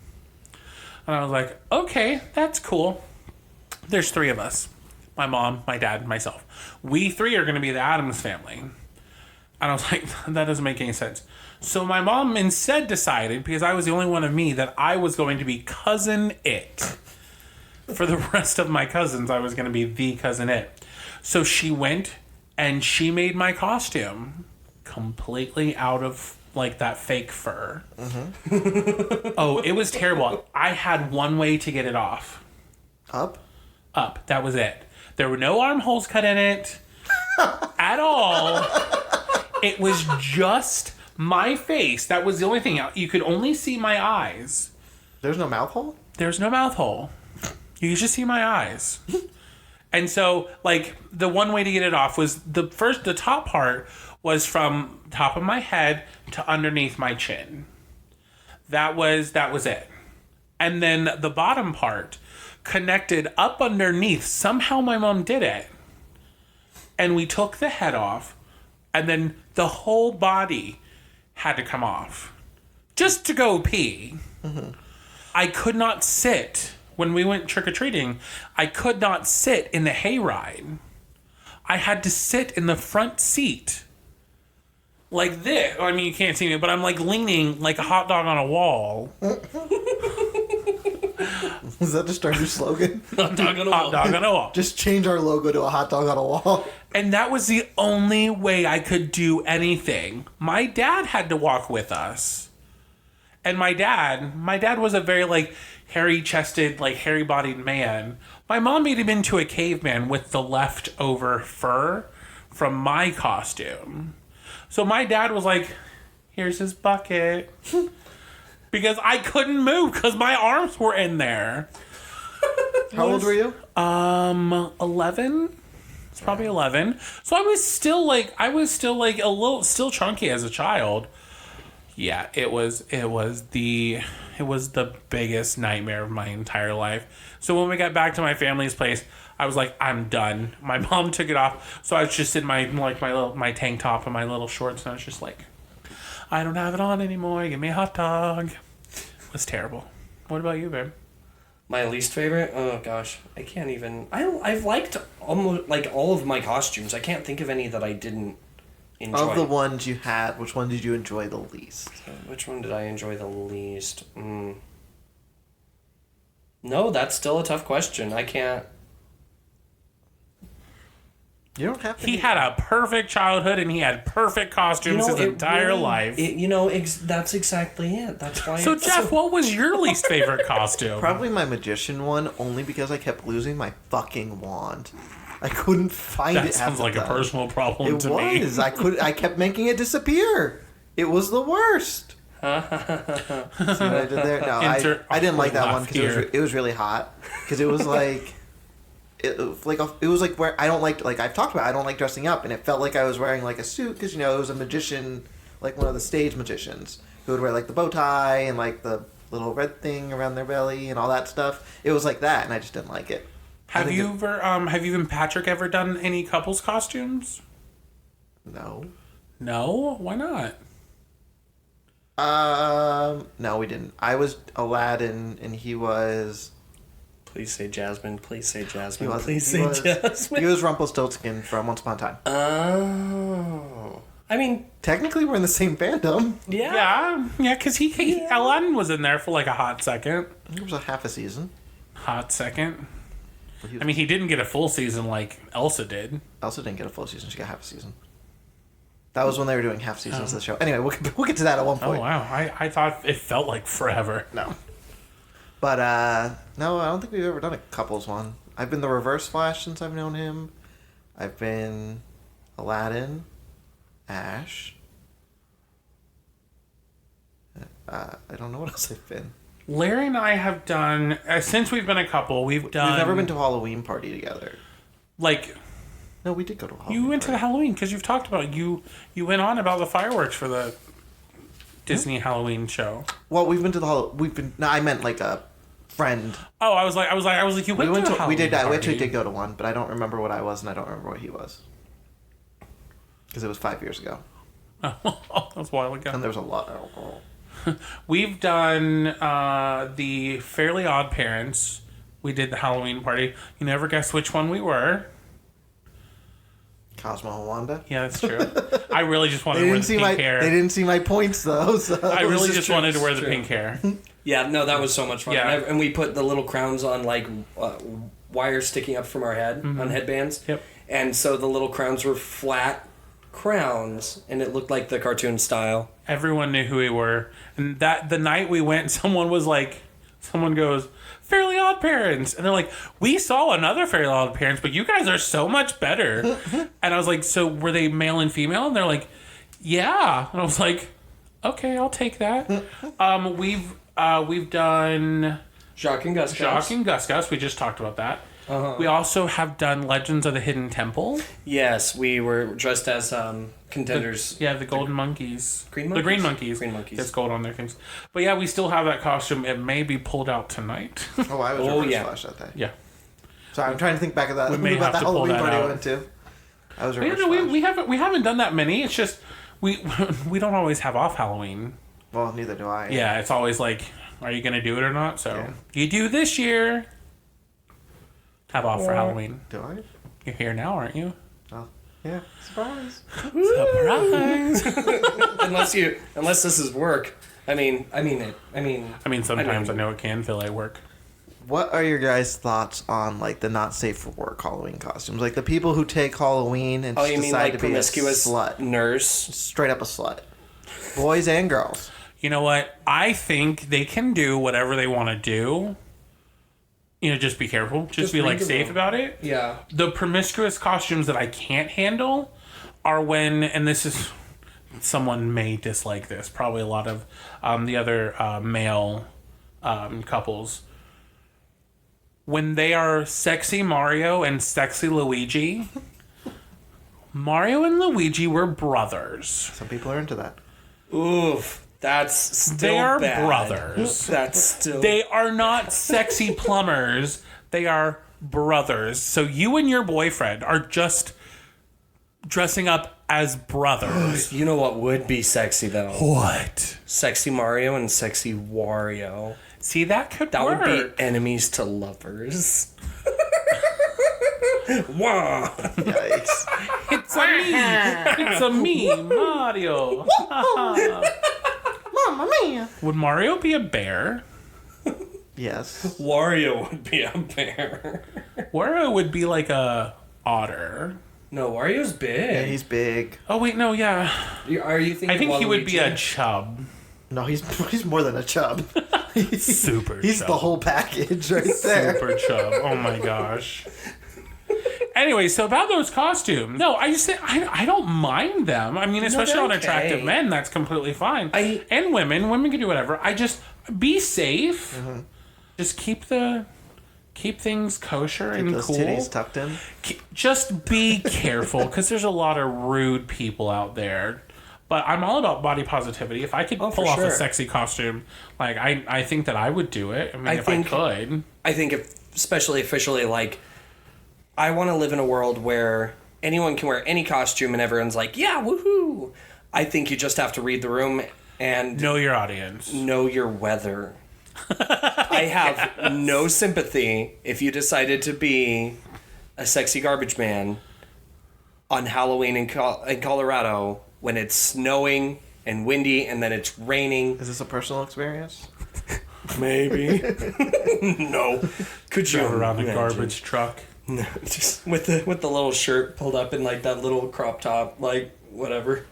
And I was like, okay, that's cool. There's 3 of us. My mom, my dad, myself. We 3 are going to be the Addams Family. And I was like, that doesn't make any sense. So my mom instead decided, because I was the only one of me, that I was going to be Cousin It. For the rest of my cousins, I was going to be the Cousin It. So she went and she made my costume completely out of like that fake fur. Mm-hmm. Oh, it was terrible. I had one way to get it off. Up. That was it. There were no armholes cut in it at all. It was just my face. That was the only thing. You could only see my eyes. There's no mouth hole? There's no mouth hole. You could just see my eyes. And so, like, the one way to get it off was the top part was from top of my head to underneath my chin. That was it. And then the bottom part connected up underneath. Somehow my mom did it. And we took the head off, and then the whole body had to come off. Just to go pee. Mm-hmm. I could not sit. When we went trick-or-treating, I could not sit in the hayride. I had to sit in the front seat. Like this. I mean, you can't see me, but I'm like leaning like a hot dog on a wall. Is that just our new slogan? Hot dog on a Hot wall. dog on a wall. Just change our logo to a hot dog on a wall. And that was the only way I could do anything. My dad had to walk with us. And my dad was a very like hairy-chested, like hairy-bodied man. My mom made him into a caveman with the leftover fur from my costume. So my dad was like, here's his bucket. Because I couldn't move because my arms were in there. How old were you? 11? was probably 11. So I was still like a little still chunky as a child. Yeah, it was the biggest nightmare of my entire life. So when we got back to my family's place, I was like, I'm done. My mom took it off, so I was just in my tank top and my little shorts, and I was just like, I don't have it on anymore. Give me a hot dog. It was terrible. What about you, babe? My least favorite? Oh gosh, I can't even. I've liked almost like all of my costumes. I can't think of any that I didn't enjoy. Of the ones you had, which one did you enjoy the least? Which one did I enjoy the least? No, that's still a tough question. I can't. You don't have to. He had a perfect childhood, and he had perfect costumes his entire life. That's exactly it. That's why. So, Jeff, what was your least favorite costume? Probably my magician one, only because I kept losing my fucking wand. I couldn't find it. That sounds like a personal problem to me. It was. I kept making it disappear. It was the worst. See what I did there? No, I didn't like that one because it was really hot. Because it was like. It was like where I don't like I've talked about, I don't like dressing up, and it felt like I was wearing like a suit because it was a magician, like one of the stage magicians who would wear like the bow tie and like the little red thing around their belly and all that stuff. It was like that, and I just didn't like it. Have you and Patrick ever done any couples costumes? No. No? Why not? No, we didn't. I was Aladdin, and he was. Please say Jasmine. Please say Jasmine. Jasmine. He was Rumpelstiltskin from Once Upon a Time. Oh. I mean, technically, we're in the same fandom. Yeah. Yeah, because Aladdin was in there for like a hot second. It was a half a season. Hot second. I mean, he didn't get a full season like Elsa did. Elsa didn't get a full season. She got half a season. That was when they were doing half seasons of the show. Anyway, we'll get to that at one point. Oh, wow. I thought it felt like forever. No. But, no, I don't think we've ever done a couples one. I've been the Reverse Flash since I've known him. I've been Aladdin, Ash. I don't know what else I've been. Larry and I have done, since we've been a couple, we've never been to a Halloween party together. Like... No, we did go to a Halloween You went party. to the Halloween, because you've talked about it. You went on about the fireworks for the Disney Halloween show. Well, we've been to the No, I meant like a friend. Oh, I was like, you went to a Halloween We did. party. We actually did go to one, but I don't remember what I was, and I don't remember what he was, because it was 5 years ago. Oh, that's a while ago. And there was a lot of alcohol. We've done the Fairly Odd Parents. We did the Halloween party. You never guessed which one we were. Cosmo and Wanda. Yeah, that's true. I really just wanted to wear the pink hair. They didn't see my points though. So I really just wanted to wear the pink hair. Yeah, no, that was so much fun. Yeah. And we put the little crowns on like wires sticking up from our head on headbands. Yep. And so the little crowns were flat crowns, and it looked like the cartoon style. Everyone knew who we were. And the night we went, someone goes, Fairly Odd Parents. And they're like, we saw another Fairly Odd Parents, but you guys are so much better. And I was like, so were they male and female? And they're like, yeah. And I was like, okay, I'll take that. We've done Jacques and Gus. Jacques and Gus. We just talked about that. Uh-huh. We also have done Legends of the Hidden Temple. Yes, we were dressed as contenders. The golden monkeys. Green The monkeys? green monkeys. Green monkeys. It's gold on their things. But yeah, we still have that costume. It may be pulled out tonight. Oh, I was Reverse Flash that day. Yeah. Sorry, I'm trying to think back of that. We may about have the to pull Halloween that party I out. went to. I was Yeah, Reverse no, Flash. we haven't done that many. It's just we don't always have off Halloween. Well, neither do I. Yeah, it's always like, are you going to do it or not? So Yeah. you do this year. Have off for Halloween. Do I? You're here now, aren't you? Oh, yeah. Surprise. Surprise! unless this is work. I mean, Sometimes I know it can feel like work. What are your guys' thoughts on like the not safe for work Halloween costumes? Like the people who take Halloween and just you mean decide like to be a promiscuous slut, nurse? straight up a slut, boys and girls. You know what? I think they can do whatever they want to do. Just be careful. Just be like safe about it. Yeah. The promiscuous costumes that I can't handle are when, and this is, someone may dislike this, probably a lot of the other male couples. When they are sexy Mario and sexy Luigi, Mario and Luigi were brothers. Some people are into that. Oof. That's still They are bad. brothers. That's still... They are not sexy plumbers. They are brothers. So you and your boyfriend are just dressing up as brothers. You know what would be sexy, though? What? Sexy Mario and sexy Wario. See, that could That work. would be enemies to lovers. Wow. Yikes. It's a me. It's a me, Mario. Mamma mia. Would Mario be a bear? Yes. Wario would be a bear. Wario would be like a otter. No, Wario's Yeah, big. he's big. Oh wait, no, yeah. Are you thinking I think he would be Waluigi? a chub. No, he's more than a chub. Super He's chub. the whole package right there. Super chub. Oh my gosh. Anyway, so about those costumes. No, I just think I don't mind them. I mean, especially they're on attractive okay. men, that's completely fine. And women can do whatever. I just be safe. Mm-hmm. Just keep things kosher and Those cool. titties tucked in. Just be careful because there's a lot of rude people out there. But I'm all about body positivity. If I could pull off a sure. sexy costume, like I think that I would do it. I mean, if I could. I think especially officially, like, I want to live in a world where anyone can wear any costume and everyone's like, yeah, woohoo. I think you just have to read the room and Know your audience. know your weather. I have no sympathy if you decided to be a sexy garbage man on Halloween in Colorado when it's snowing and windy and then it's raining. Is this a personal experience? Maybe. No. Could you Drive around a imagine? garbage truck. No, just with the little shirt pulled up in like that little crop top, like whatever.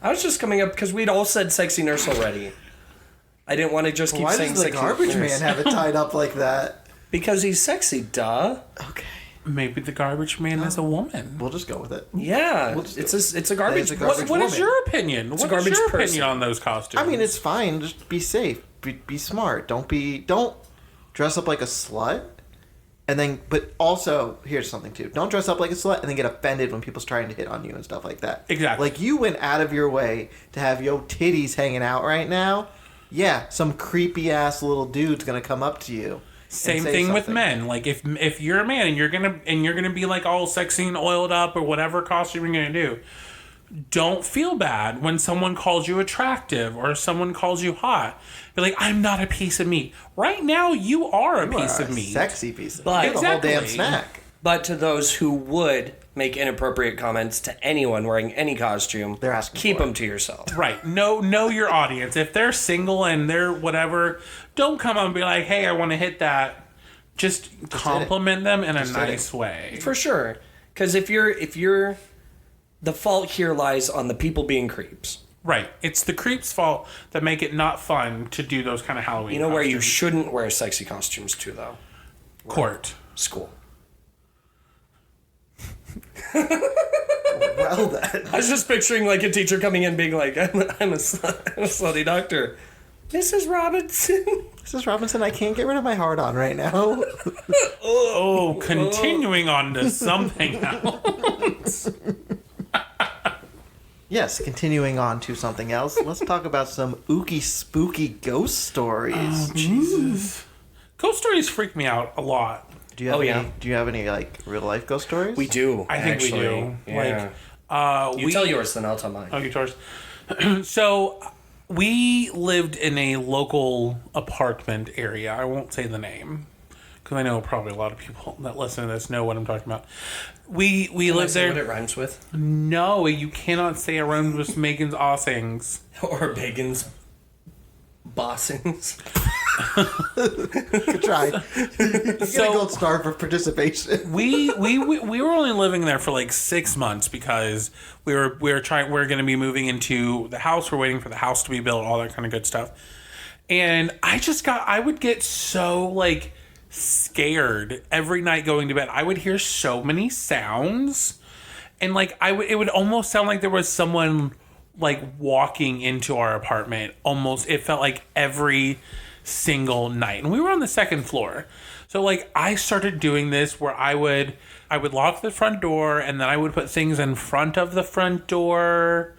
I was just coming up because we'd all said sexy nurse already. I didn't want to just keep Why saying does the sexy garbage nurse. man have it tied up like that? Because he's sexy, duh. Okay. Maybe the garbage man is a woman. We'll just go with it. Yeah, We'll just it's a garbage. It's a garbage What is woman. your opinion? What's garbage your person. opinion on those costumes? I mean, it's fine. Just be safe. Be smart. Don't dress up like a slut. And then, but also, here's something too. Don't dress up like a slut and then get offended when people's trying to hit on you and stuff like that. Exactly. Like, you went out of your way to have your titties hanging out right now. Yeah, some creepy ass little dude's gonna come up to you. Same and say thing with something. men. Like if you're a man and you're gonna be like all sexy and oiled up or whatever costume you're gonna do, don't feel bad when someone calls you attractive or someone calls you hot. Be like, I'm not a piece of meat. Right now, you are a You piece are of a meat. sexy piece of But- meat. You're the whole damn Exactly. snack. But to those who would make inappropriate comments to anyone wearing any costume, They're asking keep for it. them to yourself. Right. Know your audience. If they're single and they're whatever, don't come up and be like, hey, I want to hit that. Just compliment them in a nice way. For sure. Because if you're the fault here lies on the people being creeps. Right. It's the creep's fault that make it not fun to do those kind of Halloween You know where you costumes. shouldn't wear sexy costumes to, though? Court. School. Well then. I was just picturing like a teacher coming in being like, I'm a slutty doctor. Mrs. Robinson. Mrs. Robinson, I can't get rid of my heart on right now. Oh, continuing on to something else. Yes, continuing on to something else. Let's talk about some ooky spooky ghost stories. Oh, Jesus. Ghost stories freak me out a lot. Do you have Oh, any? yeah. Do you have any like real life ghost stories? We do. I think actually. we do. Yeah. Like, you tell yours, then I'll tell mine. Oh, yours. So, we lived in a local apartment area. I won't say the name because I know probably a lot of people that listen to this know what I'm talking about. We Can I lived say there. what it rhymes with? No, you cannot say a rhymes with Megan's Awsings. Or Bacon's bossings. Good try. You get a gold star for participation. We were only living there for like 6 months because we were going to be moving into the house. We're waiting for the house to be built, all that kind of good stuff. And I would get so like scared every night going to bed. I would hear so many sounds, and like it would almost sound like there was someone like walking into our apartment. Almost, it felt like every single night. And we were on the second floor. So like I started doing this where I would lock the front door and then I would put things in front of the front door.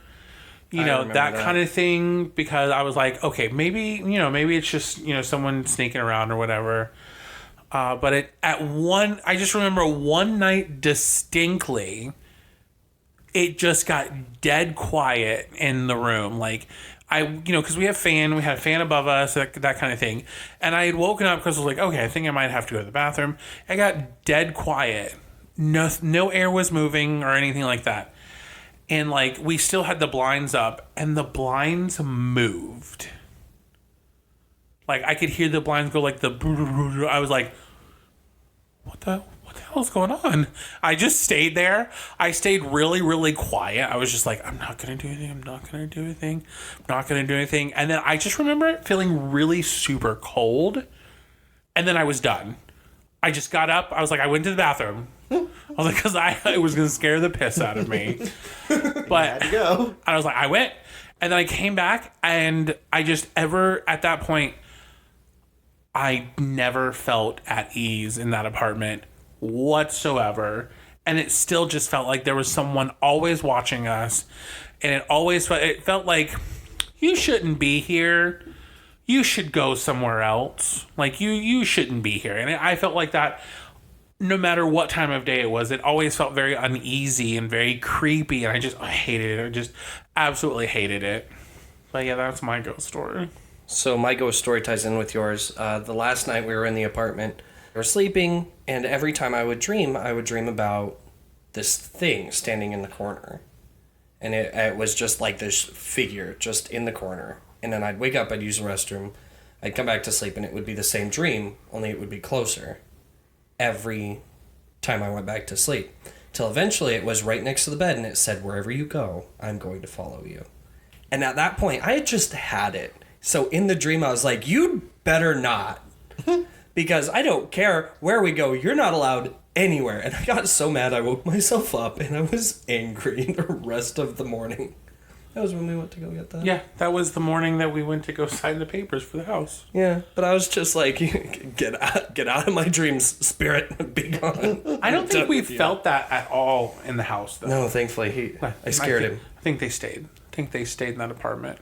You know, that kind of thing, because I was like, okay, maybe it's just, someone sneaking around or whatever. But I just remember one night distinctly, it just got dead quiet in the room. Like, because we had a fan above us, that kind of thing. And I had woken up because I was like, okay, I think I might have to go to the bathroom. I got dead quiet. No air was moving or anything like that. And, like, we still had the blinds up, and the blinds moved. Like, I could hear the blinds go, like, I was like, what the hell is going on? I just stayed there. I stayed really, really quiet. I was just like, I'm not going to do anything. I'm not going to do anything. I'm not going to do anything. And then I just remember feeling really super cold. And then I was done. I just got up. I was like, I went to the bathroom. I was like, because it was going to scare the piss out of me. But I was like, I went. And then I came back, and at that point, I never felt at ease in that apartment whatsoever. And it still just felt like there was someone always watching us. And it felt like, you shouldn't be here. You should go somewhere else. Like, you shouldn't be here. And I felt like that no matter what time of day it was. It always felt very uneasy and very creepy. And I hated it. I just absolutely hated it. But yeah, that's my ghost story. So my ghost story ties in with yours. The last night we were in the apartment, we were sleeping, and every time I would dream about this thing standing in the corner. And it was just like this figure just in the corner. And then I'd wake up, I'd use the restroom, I'd come back to sleep, and it would be the same dream, only it would be closer every time I went back to sleep. Till eventually it was right next to the bed, and it said, wherever you go, I'm going to follow you. And at that point, I had just had it. So in the dream, I was like, you better not. Because I don't care where we go. You're not allowed anywhere. And I got so mad, I woke myself up, and I was angry the rest of the morning. That was when we went to go get that. Yeah, that was the morning that we went to go sign the papers for the house. Yeah, but I was just like, get out of my dreams, spirit, be gone. I don't think we felt that at all in the house, though. No, thankfully, I scared him. I think they stayed. I think they stayed in that apartment.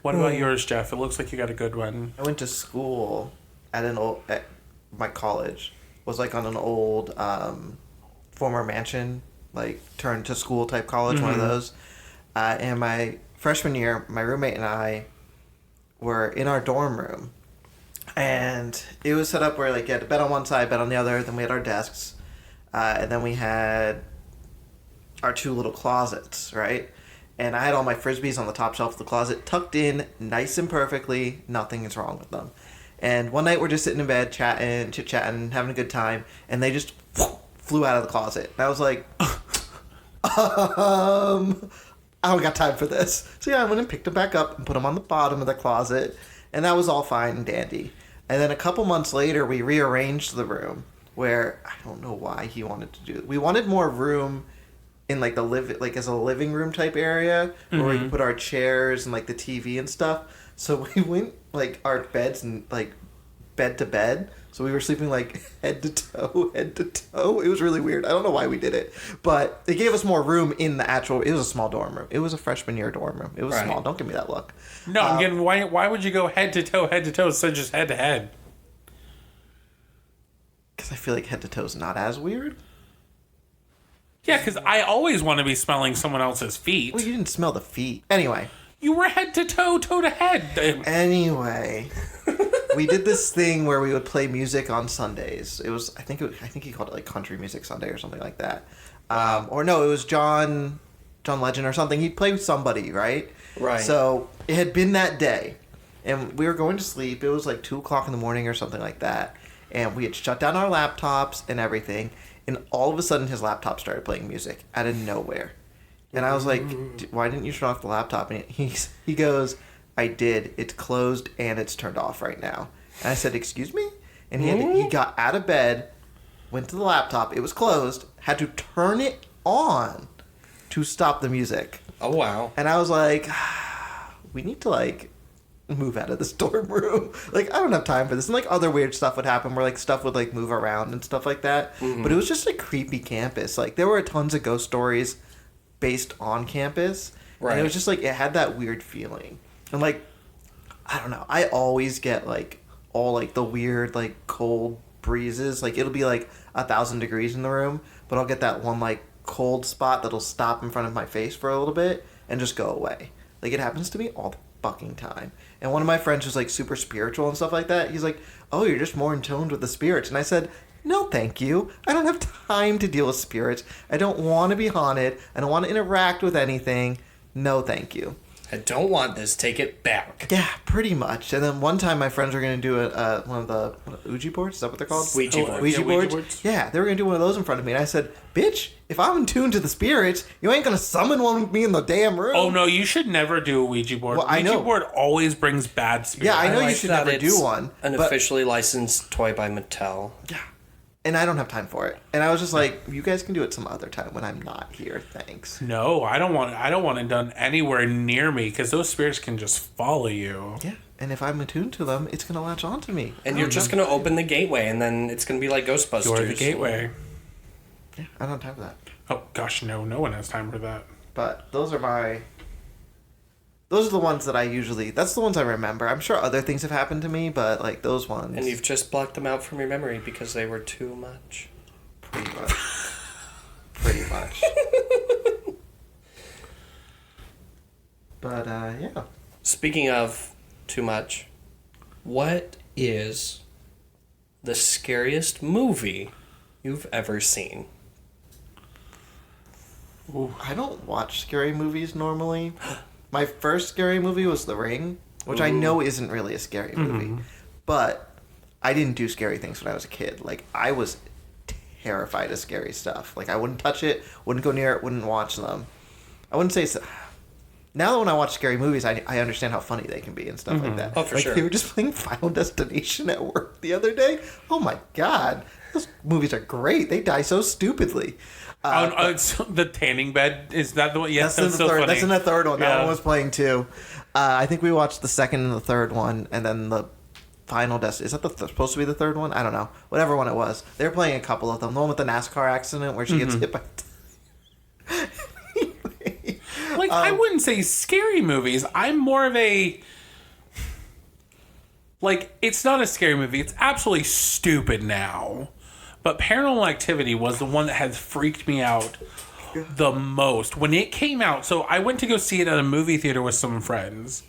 What about yours, Jeff? It looks like you got a good one. I went to school at my college. Was like on an old former mansion, like turned to school type college, one of those. And my freshman year, my roommate and I were in our dorm room. And it was set up where like you had a bed on one side, bed on the other. Then we had our desks. And then we had our two little closets, right? And I had all my Frisbees on the top shelf of the closet, tucked in nice and perfectly. Nothing is wrong with them. And one night we're just sitting in bed, chatting, chit-chatting, having a good time. And they just flew out of the closet. And I was like, I don't got time for this. So yeah, I went and picked them back up and put them on the bottom of the closet. And that was all fine and dandy. And then a couple months later, we rearranged the room where, I don't know why he wanted to do it. We wanted more room in like as a living room type area where we could put our chairs and like the TV and stuff. So we went like our beds and like bed to bed. So we were sleeping like head to toe. It was really weird. I don't know why we did it, but they gave us more room in the actual. It was a small dorm room. It was a freshman year dorm room. It was small. Don't give me that look. No, I'm getting why would you go head to toe instead of just head to head? Because I feel like head to toe is not as weird. Yeah, because I always want to be smelling someone else's feet. Well, you didn't smell the feet. Anyway. You were head to toe, toe to head. Anyway. We did this thing where we would play music on Sundays. It was, I think he called it like Country Music Sunday or something like that. Or no, it was John Legend or something. He'd play with somebody, right? Right. So it had been that day. And we were going to sleep. It was like 2 o'clock in the morning or something like that. And we had shut down our laptops and everything. And all of a sudden, his laptop started playing music out of nowhere. And I was like, why didn't you turn off the laptop? And he goes, I did. It's closed and it's turned off right now. And I said, excuse me? And he got out of bed, went to the laptop. It was closed. Had to turn it on to stop the music. Oh, wow. And I was like, we need to, like, move out of this dorm room. Like, I don't have time for this. And, like, other weird stuff would happen where, like, stuff would, like, move around and stuff like that. Mm-hmm. But it was just a creepy campus. Like, there were tons of ghost stories based on campus. Right. And it was just, like, it had that weird feeling. And, like, I don't know. I always get, like, all, like, the weird, like, cold breezes. Like, it'll be, like, 1,000 degrees in the room, but I'll get that one, like, cold spot that'll stop in front of my face for a little bit and just go away. Like, it happens to me all the fucking time. And one of my friends was, like, super spiritual and stuff like that. He's like, oh, you're just more in tune with the spirits. And I said, no, thank you. I don't have time to deal with spirits. I don't want to be haunted. I don't want to interact with anything. No, thank you. I don't want this. Take it back. Yeah, pretty much. And then one time my friends were going to do one of the Ouija boards. Is that what they're called? Ouija boards. Ouija boards? Yeah, they were going to do one of those in front of me. And I said, bitch, if I'm in tune to the spirits, you ain't going to summon one with me in the damn room. Oh, no, you should never do a Ouija board. Well, I know. Ouija board always brings bad spirits. Yeah, I know you should never do one. An officially licensed toy by Mattel. Yeah. And I don't have time for it. And I was just like, you guys can do it some other time when I'm not here. Thanks. No, I don't want it done anywhere near me because those spirits can just follow you. Yeah. And if I'm attuned to them, it's going to latch onto me. And you're just going to open the gateway and then it's going to be like Ghostbusters. You're the gateway. Yeah, I don't have time for that. Oh, gosh, no one has time for that. But those are the ones that that's the ones I remember. I'm sure other things have happened to me, but, like, those ones. And you've just blocked them out from your memory because they were too much. Pretty much. Pretty much. But, yeah. Speaking of too much, what is the scariest movie you've ever seen? Ooh, I don't watch scary movies normally. My first scary movie was The Ring, which I know isn't really a scary movie. But I didn't do scary things when I was a kid. Like, I was terrified of scary stuff. Like, I wouldn't touch it, wouldn't go near it, wouldn't watch them. I wouldn't say... Now that when I watch scary movies, I understand how funny they can be and stuff like that. Oh, for sure. They were just playing Final Destination at work the other day. Oh, my God. Those movies are great. They die so stupidly. It's the tanning bed. Is that the one? Yes, that's so funny. That's in the third one. That one was playing too. I think we watched the second and the third one, and then the Final Destination. Is that supposed to be the third one? I don't know. Whatever one it was. They were playing a couple of them. The one with the NASCAR accident where she gets hit by... Like, I wouldn't say scary movies. I'm more of a... Like, it's not a scary movie. It's absolutely stupid now. But Paranormal Activity was the one that had freaked me out the most. When it came out, so I went to go see it at a movie theater with some friends.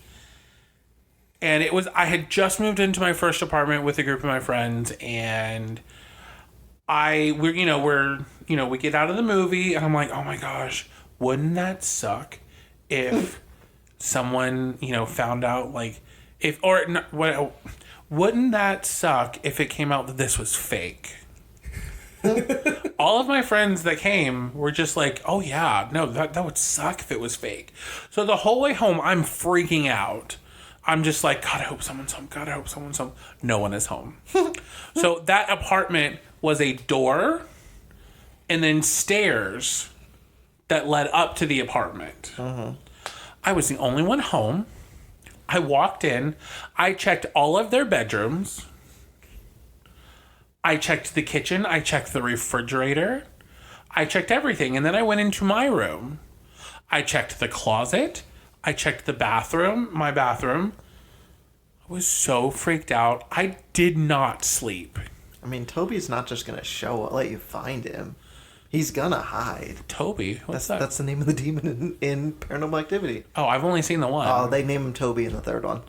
And I had just moved into my first apartment with a group of my friends, and we get out of the movie, and I'm like, oh my gosh, wouldn't that suck if someone, found out, like, wouldn't that suck if it came out that this was fake? All of my friends that came were just like, oh yeah, no, that would suck if it was fake. So the whole way home, I'm freaking out. I'm just like, God, I hope someone's home. God, I hope someone's home. No one is home. So that apartment was a door and then stairs that led up to the apartment. I was the only one home. I walked in. I checked all of their bedrooms. I checked the kitchen. I checked the refrigerator. I checked everything. And then I went into my room. I checked the closet. I checked the bathroom, my bathroom. I was so freaked out. I did not sleep. I mean, Toby's not just going to let you find him. He's going to hide. Toby? What's that? That's the name of the demon in Paranormal Activity. Oh, I've only seen the one. Oh, they name him Toby in the third one.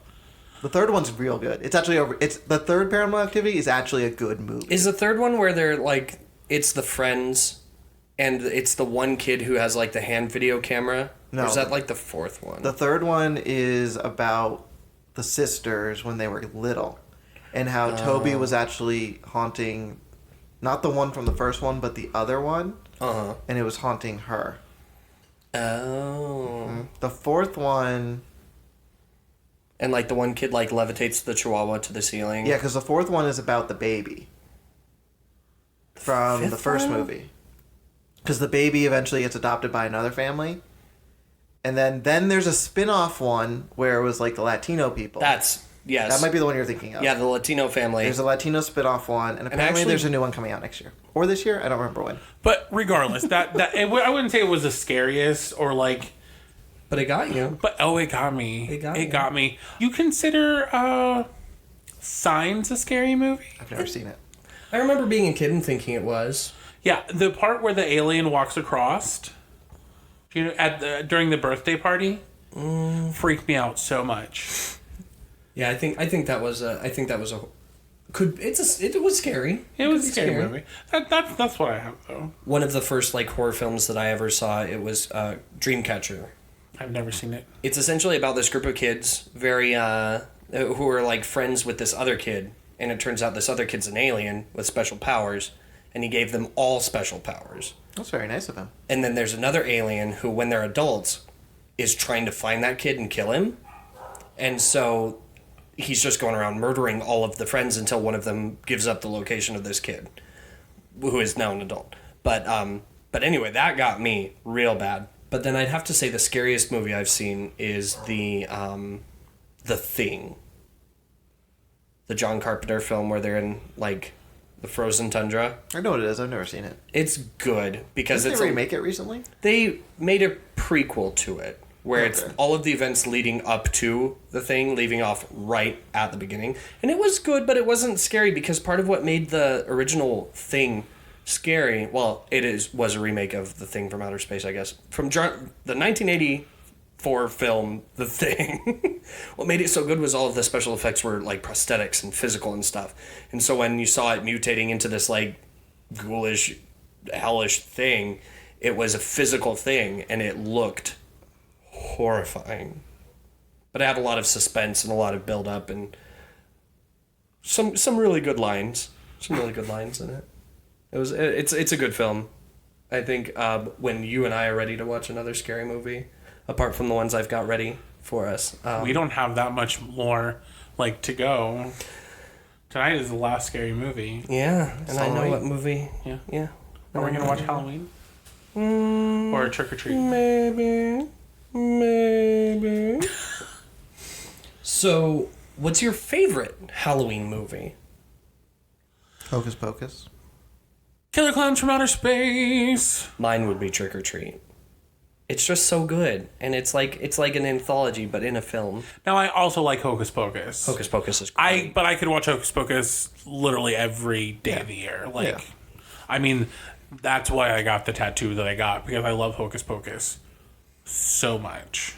The third one's real good. It's actually the third Paranormal Activity is actually a good movie. Is the third one where they're like it's the friends and it's the one kid who has like the hand video camera? No. Or is that like the fourth one? The third one is about the sisters when they were little and how Toby was actually haunting not the one from the first one but the other one. And it was haunting her. Oh. The fourth one... And, like, the one kid, like, levitates the chihuahua to the ceiling. Yeah, because the fourth one is about the baby. From the first movie. Because the baby eventually gets adopted by another family. And then there's a spin-off one where it was like the Latino people. Yes. That might be the one you're thinking of. Yeah, the Latino family. There's a Latino spin-off one, and apparently there's a new one coming out next year. Or this year? I don't remember when. But regardless, I wouldn't say it was the scariest or like... But it got you. But, it got me. It got me. You consider Signs a scary movie? I've never seen it. I remember being a kid and thinking it was. Yeah, the part where the alien walks across, during the birthday party, freaked me out so much. Yeah, I think that was a. It was scary. It was a scary movie. That's what I have though. One of the first like horror films that I ever saw. It was Dreamcatcher. I've never seen it. It's essentially about this group of kids, who are like friends with this other kid, and it turns out this other kid's an alien with special powers, and he gave them all special powers. That's very nice of him. And then there's another alien who, when they're adults, is trying to find that kid and kill him, and so he's just going around murdering all of the friends until one of them gives up the location of this kid, who is now an adult. But anyway, that got me real bad. But then I'd have to say the scariest movie I've seen is the Thing. The John Carpenter film where they're in, like, the frozen tundra. I know what it is. I've never seen it. It's good because Didn't they remake it recently? They made a prequel to it where it's all of the events leading up to the Thing, leaving off right at the beginning. And it was good, but it wasn't scary because part of what made the original Thing scary, well, was a remake of The Thing from Outer Space, I guess, from the 1984 film The Thing. What made it so good was all of the special effects were like prosthetics and physical and stuff. And so when you saw it mutating into this like ghoulish, hellish thing, it was a physical thing and it looked horrifying. But it had a lot of suspense and a lot of build up and some really good lines. Some really good lines in it. It's a good film. I think when you and I are ready to watch another scary movie, apart from the ones I've got ready for us. We don't have that much more to go. Tonight is the last scary movie. Yeah, and I know what movie. Yeah. Are we gonna watch Halloween? Or Trick or Treat? Maybe. So, what's your favorite Halloween movie? Hocus Pocus. Killer Clowns from Outer Space. Mine would be Trick or Treat. It's just so good, and it's like an anthology, but in a film. Now, I also like Hocus Pocus. Hocus Pocus is great. But I could watch Hocus Pocus literally every day of the year. I mean, that's why I got the tattoo that I got, because I love Hocus Pocus so much.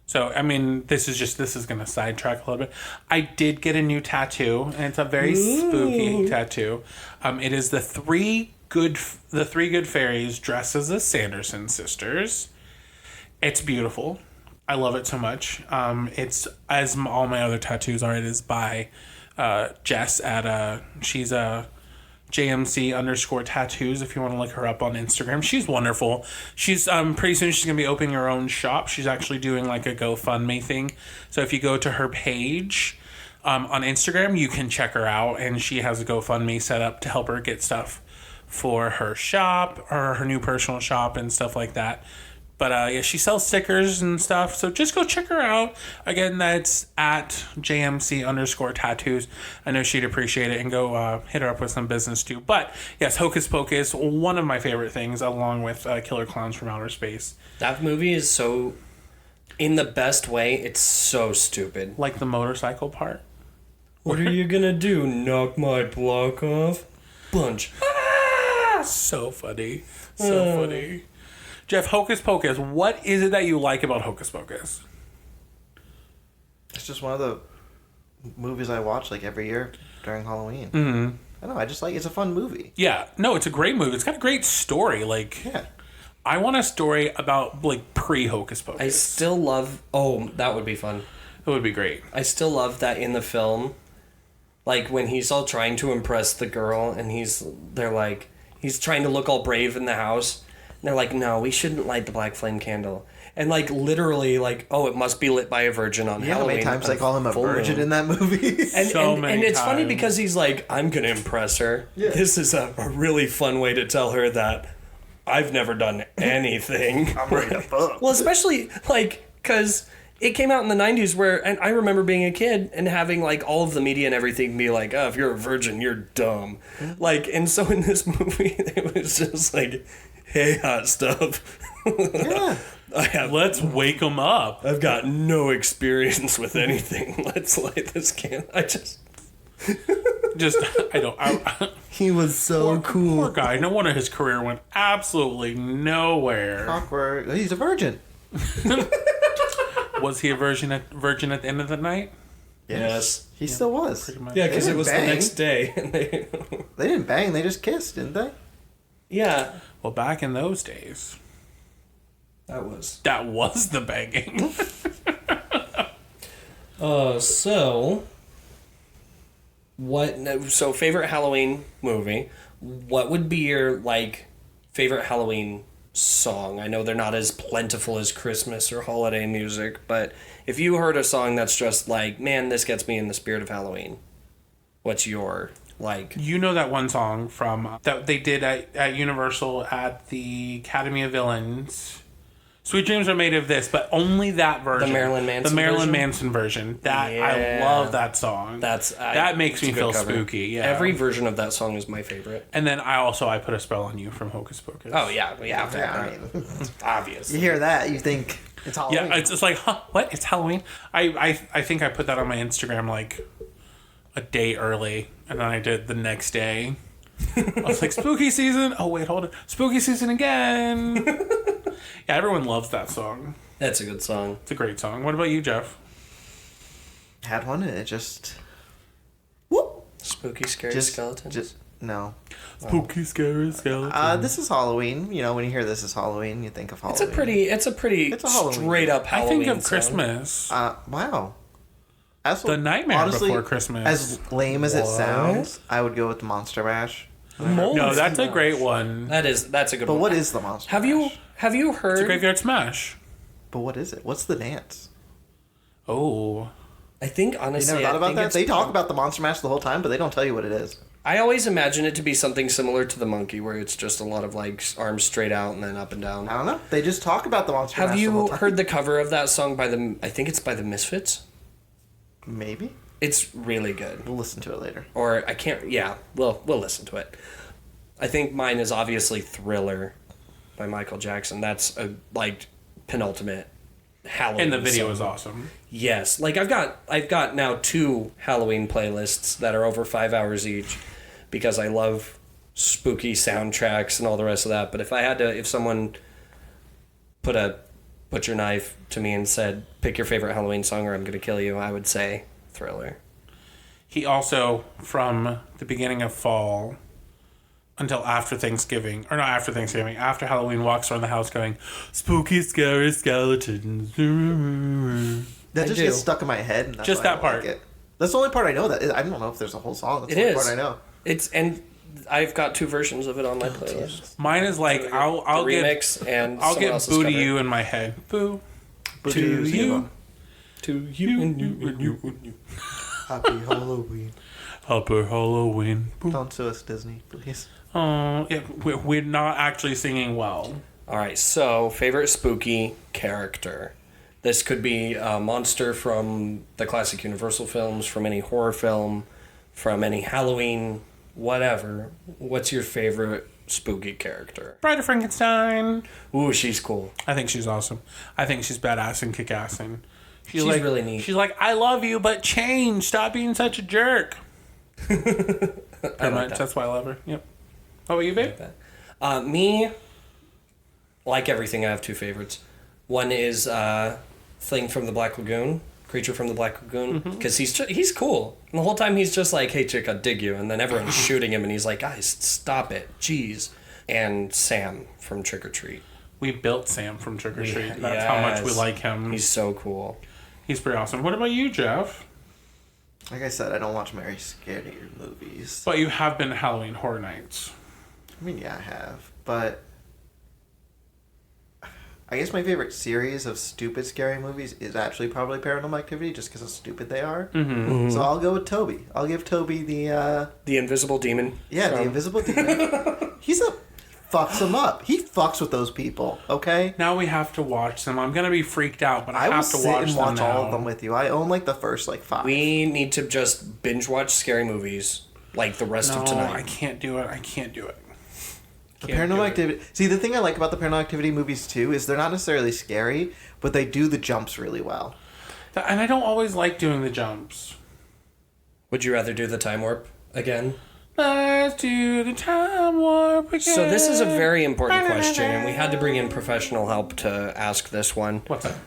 So, I mean, this is going to sidetrack a little bit. I did get a new tattoo, and it's a very spooky tattoo. It is the three good fairies dressed as the Sanderson sisters. It's beautiful. I love it so much. It's, as all my other tattoos are, it is by Jess she's a JMC_tattoos if you want to look her up on Instagram. She's wonderful. She's pretty soon she's gonna be opening her own shop. She's actually doing a GoFundMe thing. So if you go to her page on Instagram, you can check her out, and she has a GoFundMe set up to help her get stuff for her shop or her new personal shop and stuff like that. But she sells stickers and stuff, so just go check her out. Again, that's at JMC_tattoos. I know she'd appreciate it, and go hit her up with some business too. But yes, Hocus Pocus, one of my favorite things, along with Killer Clowns from Outer Space. That movie is so, in the best way, it's so stupid. Like the motorcycle part. What are you gonna do? Knock my block off? Bunch. So funny. So funny. Jeff, Hocus Pocus, what is it that you like about Hocus Pocus? It's just one of the movies I watch every year during Halloween. Mm-hmm. I don't know, I just it's a fun movie. Yeah, no, it's a great movie. It's got a great story. Yeah. I want a story about pre-Hocus Pocus. I still love... Oh, that would be fun. It would be great. I still love that in the film, when he's all trying to impress the girl, and he's trying to look all brave in the house. And they're like, no, we shouldn't light the black flame candle. And literally, it must be lit by a virgin on Halloween. How many times they call him a virgin in that movie? And it's funny because he's like, I'm going to impress her. Yeah. This is a really fun way to tell her that I've never done anything. I'm writing a book. Well, especially, like, because it came out in the 90s where, and I remember being a kid and having, like, all of the media and everything be like, oh, if you're a virgin, you're dumb. Like, and so in this movie, it was just like, hey, hot stuff. Yeah. Let's wake them up. I've got no experience with anything. Let's light this candle. I He was so Poor guy. No wonder his career went absolutely nowhere. Awkward. He's a virgin. Was he a virgin at the end of the night? Yes. He still was. Pretty much. Yeah, because They it was the didn't next day. They didn't bang. They just kissed, didn't they? Yeah. Well, back in those days, That was. that was the banging. So favorite Halloween movie. What would be your, like, favorite Halloween song? I know they're not as plentiful as Christmas or holiday music, but if you heard a song that's just like, man, this gets me in the spirit of Halloween, what's your, like... You know that one song from that they did at Universal at the Academy of Villains. Sweet Dreams Are Made of This, but only that version. The Marilyn Manson The Marilyn version? Manson version. That Yeah. I love that song. That makes me it's a feel good cover. spooky. Yeah. Every version of that song is my favorite. And then I Put a Spell on You from Hocus Pocus. Oh, yeah, we have to Yeah, have I that. mean, Obvious. you hear that, you think it's Halloween. Yeah, it's just like, huh, what? It's Halloween? I think I put that on my Instagram like a day early, and then I did the next day. I was like, spooky season? Oh, wait, hold it. Spooky season again. Yeah, everyone loves that song. That's a good song. It's a great song. What about you, Jeff? Had one and it just... Whoop! Spooky, scary Just, skeletons. no. Spooky, scary skeleton. This is Halloween. You know, when you hear this is Halloween, you think of Halloween. It's a pretty It's a Halloween. straight up I Halloween think of song. Christmas. Wow. As, The Nightmare honestly, Before Christmas. As lame as it What? sounds, I would go with the Monster Mash. No, that's a great one. That's a good But one. what is the Monster Have Mash? you heard? It's a Graveyard Smash. But what is it? What's the dance? Oh. I think You honestly, never thought I about think that? it's They talk about the Monster Mash the whole time, but they don't tell you what it is. I always imagine it to be something similar to the monkey, where it's just a lot of like arms straight out and then up and down. I don't know. They just talk about the Monster Mash Have the whole you time. heard the cover of that song by the? I think it's by the Misfits. Maybe. It's really good. We'll listen to it later. Or I can't. Yeah, we'll listen to it. I think mine is obviously "Thriller" by Michael Jackson. That's a like penultimate Halloween. And the video song. is awesome. Yes, like I've got now 2 Halloween playlists that are over 5 hours each, because I love spooky soundtracks and all the rest of that. But if someone put a butcher knife to me and said, pick your favorite Halloween song or I'm gonna kill you, I would say Thriller. He also, from the beginning of fall until after Thanksgiving, or not after Thanksgiving, after Halloween, walks around the house going, spooky, scary skeletons. That I just do. gets stuck in my head. And that's Just why I that don't part. Like it. That's the only part I know. I don't know if there's a whole song. That's It the only is. part I know. And I've got 2 versions of it on my playlist. Mine is like, I'll the get remix and I'll someone get else's boo to cover. you in my head. Boo. But To you. To you and you. Happy Halloween. Happy Halloween. Boo. Don't sue us, Disney, please. Oh, yeah, we're not actually singing well. All right, so favorite spooky character. This could be a monster from the classic Universal films, from any horror film, from any Halloween, whatever. What's your favorite spooky character? Bride of Frankenstein. Ooh, she's cool. I think she's awesome. I think she's badass and kick-ass. And She's like, really neat. She's like, I love you, but change. Stop being such a jerk. Pretty much. That's why I love her. Yep. How about you, babe? Me, like everything, I have 2 favorites. One is Thing from the Black Lagoon, Creature from the Black Lagoon, because he's cool. And the whole time he's just like, hey, chick, I'll dig you. And then everyone's shooting him, and he's like, guys, stop it. Jeez. And Sam from Trick or Treat. We built Sam from Trick or Treat. That's how much we Yes. like him. He's so cool. He's pretty awesome. What about you, Jeff? Like I said, I don't watch very scary movies. But you have been to Halloween Horror Nights. I mean, yeah, I have. But I guess my favorite series of stupid scary movies is actually probably Paranormal Activity, just because how stupid they are. Mm-hmm. So I'll go with Toby. I'll give Toby the The Invisible Demon. the from- Invisible Demon. He's a fucks them up. He fucks with those people, okay? Now we have to watch them. I'm gonna be freaked out, but I will have to sit watch and them watch now. all of them with you. I own, like, the first, like, 5. We need to just binge watch scary movies like the rest of No, tonight. I can't do it. I can't do it. The Paranormal Activity... See, the thing I like about the Paranormal Activity movies, too, is they're not necessarily scary, but they do the jumps really well. And I don't always like doing the jumps. Would you rather do the time warp again? Let's do the time warp again. So this is a very important question, and we had to bring in professional help to ask this one. What's that?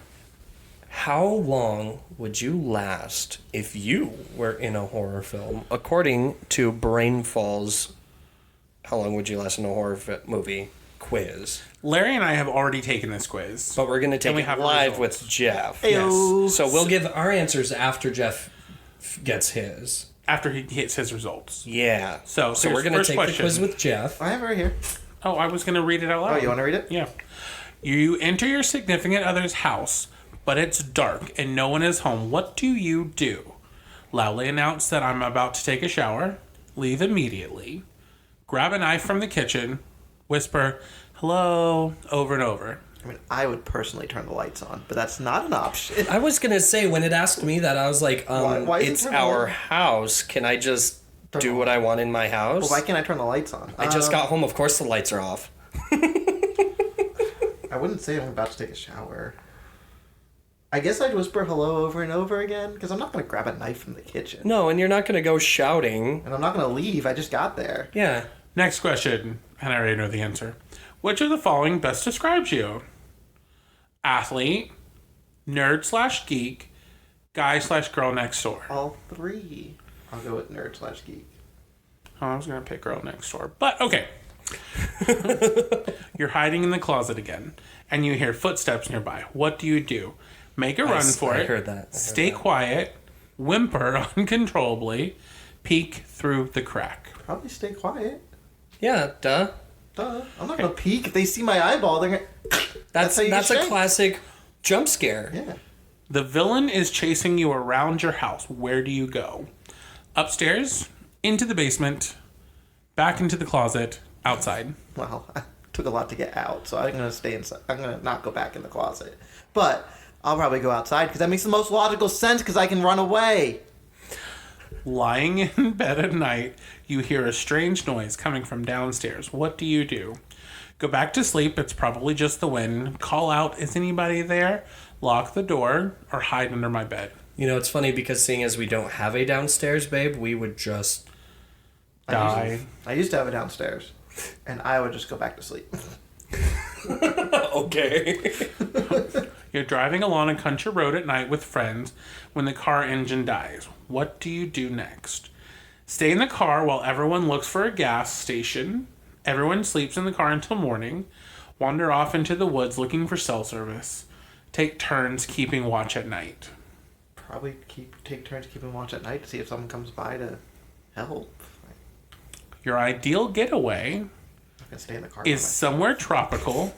How long would you last if you were in a horror film? According to Brainfall's How Long Would You Last in a Horror Movie quiz. Larry and I have already taken this quiz. But we're going to take we it have live results? with Jeff. Ayo. So we'll give our answers after Jeff gets his. After he hits his results. Yeah. So we're here's going to first take question. the quiz with Jeff. I have it right here. Oh, I was going to read it out loud. Oh, you want to read it? Yeah. You enter your significant other's house, but it's dark and no one is home. What do you do? Loudly announce that I'm about to take a shower. Leave immediately. Grab a knife from the kitchen. Whisper, hello, over and over. I mean, I would personally turn the lights on, but that's not an option. I was going to say, when it asked me that, I was like, Why is it it's turn our on? house. Can I just do what I want in my house? Well, why can't I turn the lights on? I just got home. Of course the lights are off. I wouldn't say I'm about to take a shower. I guess I'd whisper hello over and over again, because I'm not going to grab a knife from the kitchen. No, and you're not going to go shouting. And I'm not going to leave. I just got there. Yeah. Next question, and I already know the answer. Which of the following best describes you? Athlete, nerd/geek, guy/girl next door. All 3. I'll go with nerd/geek. Oh, I was going to pick girl next door. But, okay. You're hiding in the closet again, and you hear footsteps nearby. What do you do? Make a run for it. I heard that. Stay quiet. Whimper uncontrollably. Peek through the crack. Probably stay quiet. Yeah, duh. Duh. I'm not going to peek. If they see my eyeball, they're going to... That's how you a get classic jump scare. Yeah. The villain is chasing you around your house. Where do you go? Upstairs, into the basement, back into the closet, outside. Well, it took a lot to get out, so I'm going to stay inside. I'm going to not go back in the closet. But I'll probably go outside, because that makes the most logical sense, because I can run away. Lying in bed at night, you hear a strange noise coming from downstairs. What do you do? Go back to sleep. It's probably just the wind. Call out, is anybody there? Lock the door, or hide under my bed. You know, it's funny because seeing as we don't have a downstairs, babe, we would just... Die. I used to have it downstairs, and I would just go back to sleep. Okay. You're driving along a country road at night with friends when the car engine dies. What do you do next? Stay in the car while everyone looks for a gas station. Everyone sleeps in the car until morning. Wander off into the woods looking for cell service. Take turns keeping watch at night. Probably take turns keeping watch at night to see if someone comes by to help. Your ideal getaway I'm going to stay in the car. is somewhere tropical,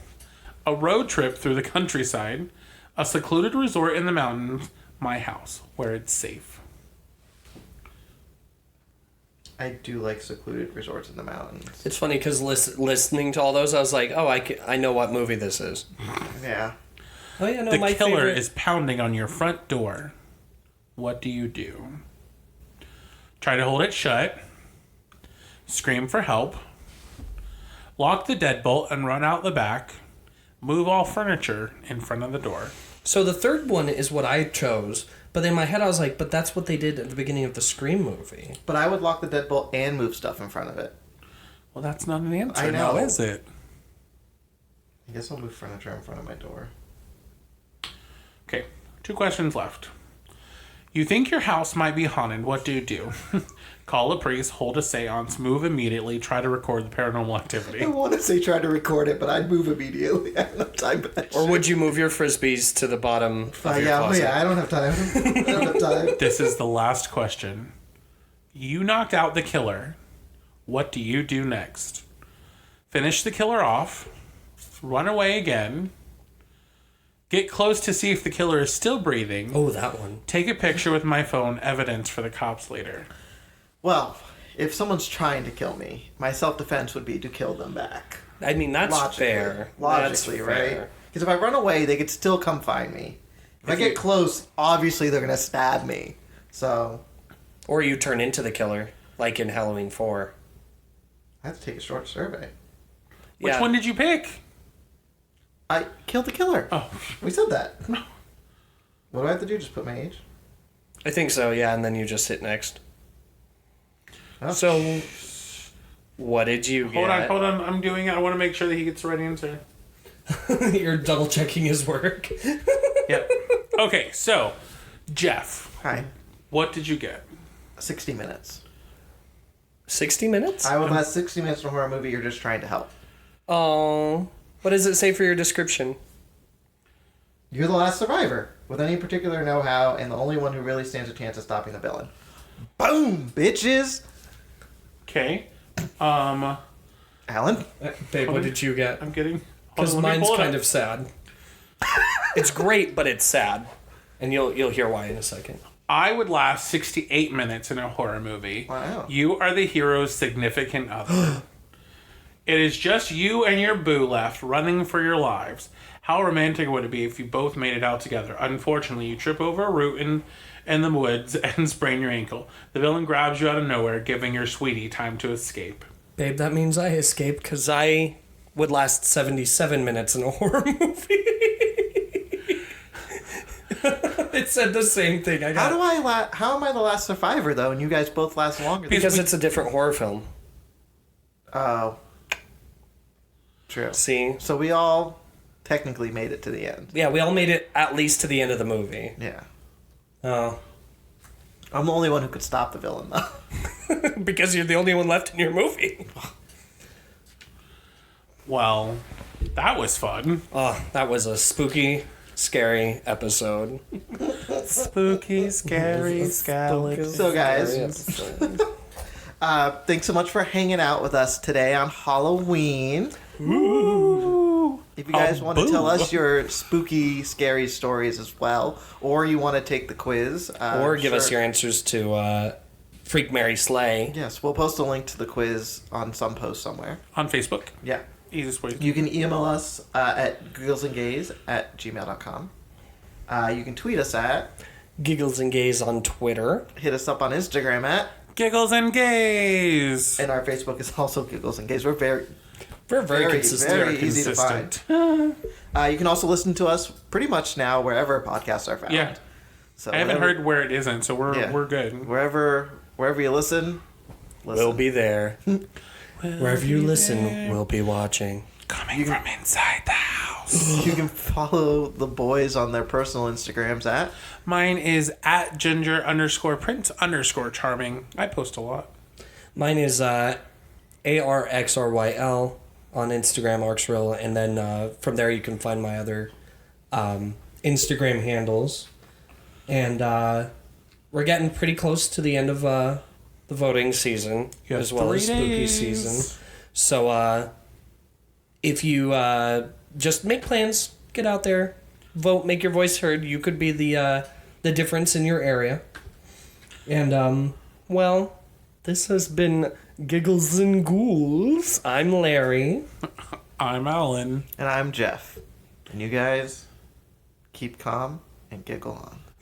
a road trip through the countryside, a secluded resort in the mountains, my house, where it's safe. I do like secluded resorts in the mountains. It's funny because listening to all those, I was like, oh, I know what movie this is. Yeah. Oh, yeah, no, The my killer favorite... is pounding on your front door. What do you do? Try to hold it shut. Scream for help. Lock the deadbolt and run out the back. Move all furniture in front of the door. So the third one is what I chose, but in my head I was like, but that's what they did at the beginning of the Scream movie. But I would lock the deadbolt and move stuff in front of it. Well, that's not an answer I know. now, is it? I guess I'll move furniture in front of my door. Okay, 2 questions left. You think your house might be haunted. What do you do? Call a priest, hold a seance, move immediately, try to record the paranormal activity. I want to say try to record it, but I'd move immediately. I don't have time for that. Or would you move your frisbees to the bottom of your closet? I don't have time. I don't have time. This is the last question. You knocked out the killer. What do you do next? Finish the killer off. Run away again. Get close to see if the killer is still breathing. Oh, that one. Take a picture with my phone, evidence for the cops later. Well, if someone's trying to kill me, my self-defense would be to kill them back. I mean, that's fair. Logically, That's right? fair. Because if I run away, they could still come find me. If I get close, obviously they're gonna stab me. So Or you turn into the killer, like in Halloween 4. I have to take a short survey. Which one did you pick? I killed the killer. Oh. We said that. What do I have to do? Just put my age? I think so, yeah, and then you just hit next. Oh. So, what did you get? Hold on. I'm doing it. I want to make sure that he gets the right answer. You're double checking his work. Yep. Okay, so, Jeff, Hi. what did you get? 60 minutes. 60 minutes? I would last 60 minutes in a horror movie. You're just trying to help. Oh, what does it say for your description? You're the last survivor, with any particular know-how, and the only one who really stands a chance of stopping the villain. Boom, bitches! Okay. Alan? Babe, what did you get? I'm getting... Because mine's kind of sad. It's great, but it's sad. And you'll hear why in a second. I would last 68 minutes in a horror movie. Wow. You are the hero's significant other. It is just you and your boo left, running for your lives. How romantic would it be if you both made it out together? Unfortunately, you trip over a root in the woods and sprain your ankle. The villain grabs you out of nowhere, giving your sweetie time to escape. Babe, that means I escaped because I would last 77 minutes in a horror movie. It said the same thing. How am I the last survivor, though, and you guys both last longer? Because it's a different horror film. Oh. True. See? So we all technically made it to the end. Yeah, we all made it at least to the end of the movie. Yeah. Oh. I'm the only one who could stop the villain, though. Because you're the only one left in your movie. Well, that was fun. Oh, that was a spooky, scary episode. Spooky, scary skeleton. So, guys, thanks so much for hanging out with us today on Halloween. Ooh. If you guys want to tell us your spooky, scary stories as well, or you want to take the quiz, or give us your answers to Freak, Mary, Slay. Yes, we'll post a link to the quiz on some post somewhere. On Facebook. Yeah. Easiest way. You can email us at gigglesandgaze@gmail.com. You can tweet us at Giggles and Gaze on Twitter. hit us up on Instagram at Giggles and Gaze. and our Facebook is also Giggles and Gaze. We're very consistent. very easy to find. You can also listen to us pretty much now wherever podcasts are found. Yeah. So I haven't heard where it isn't, so we're good. Wherever you listen. We'll be there. Wherever you listen, we'll be watching. Coming from inside the house. You can follow the boys on their personal Instagrams at. Mine is at ginger_prince_charming. I post a lot. Mine is ARXRYL on Instagram, ArxRyl, and then from there you can find my other Instagram handles. And we're getting pretty close to the end of the voting season, as well as spooky season. So if you just make plans, get out there, vote, make your voice heard. You could be the difference in your area. And well, this has been Giggles and Ghouls. I'm Larry. I'm Alan. And I'm Jeff. And you guys keep calm and giggle on.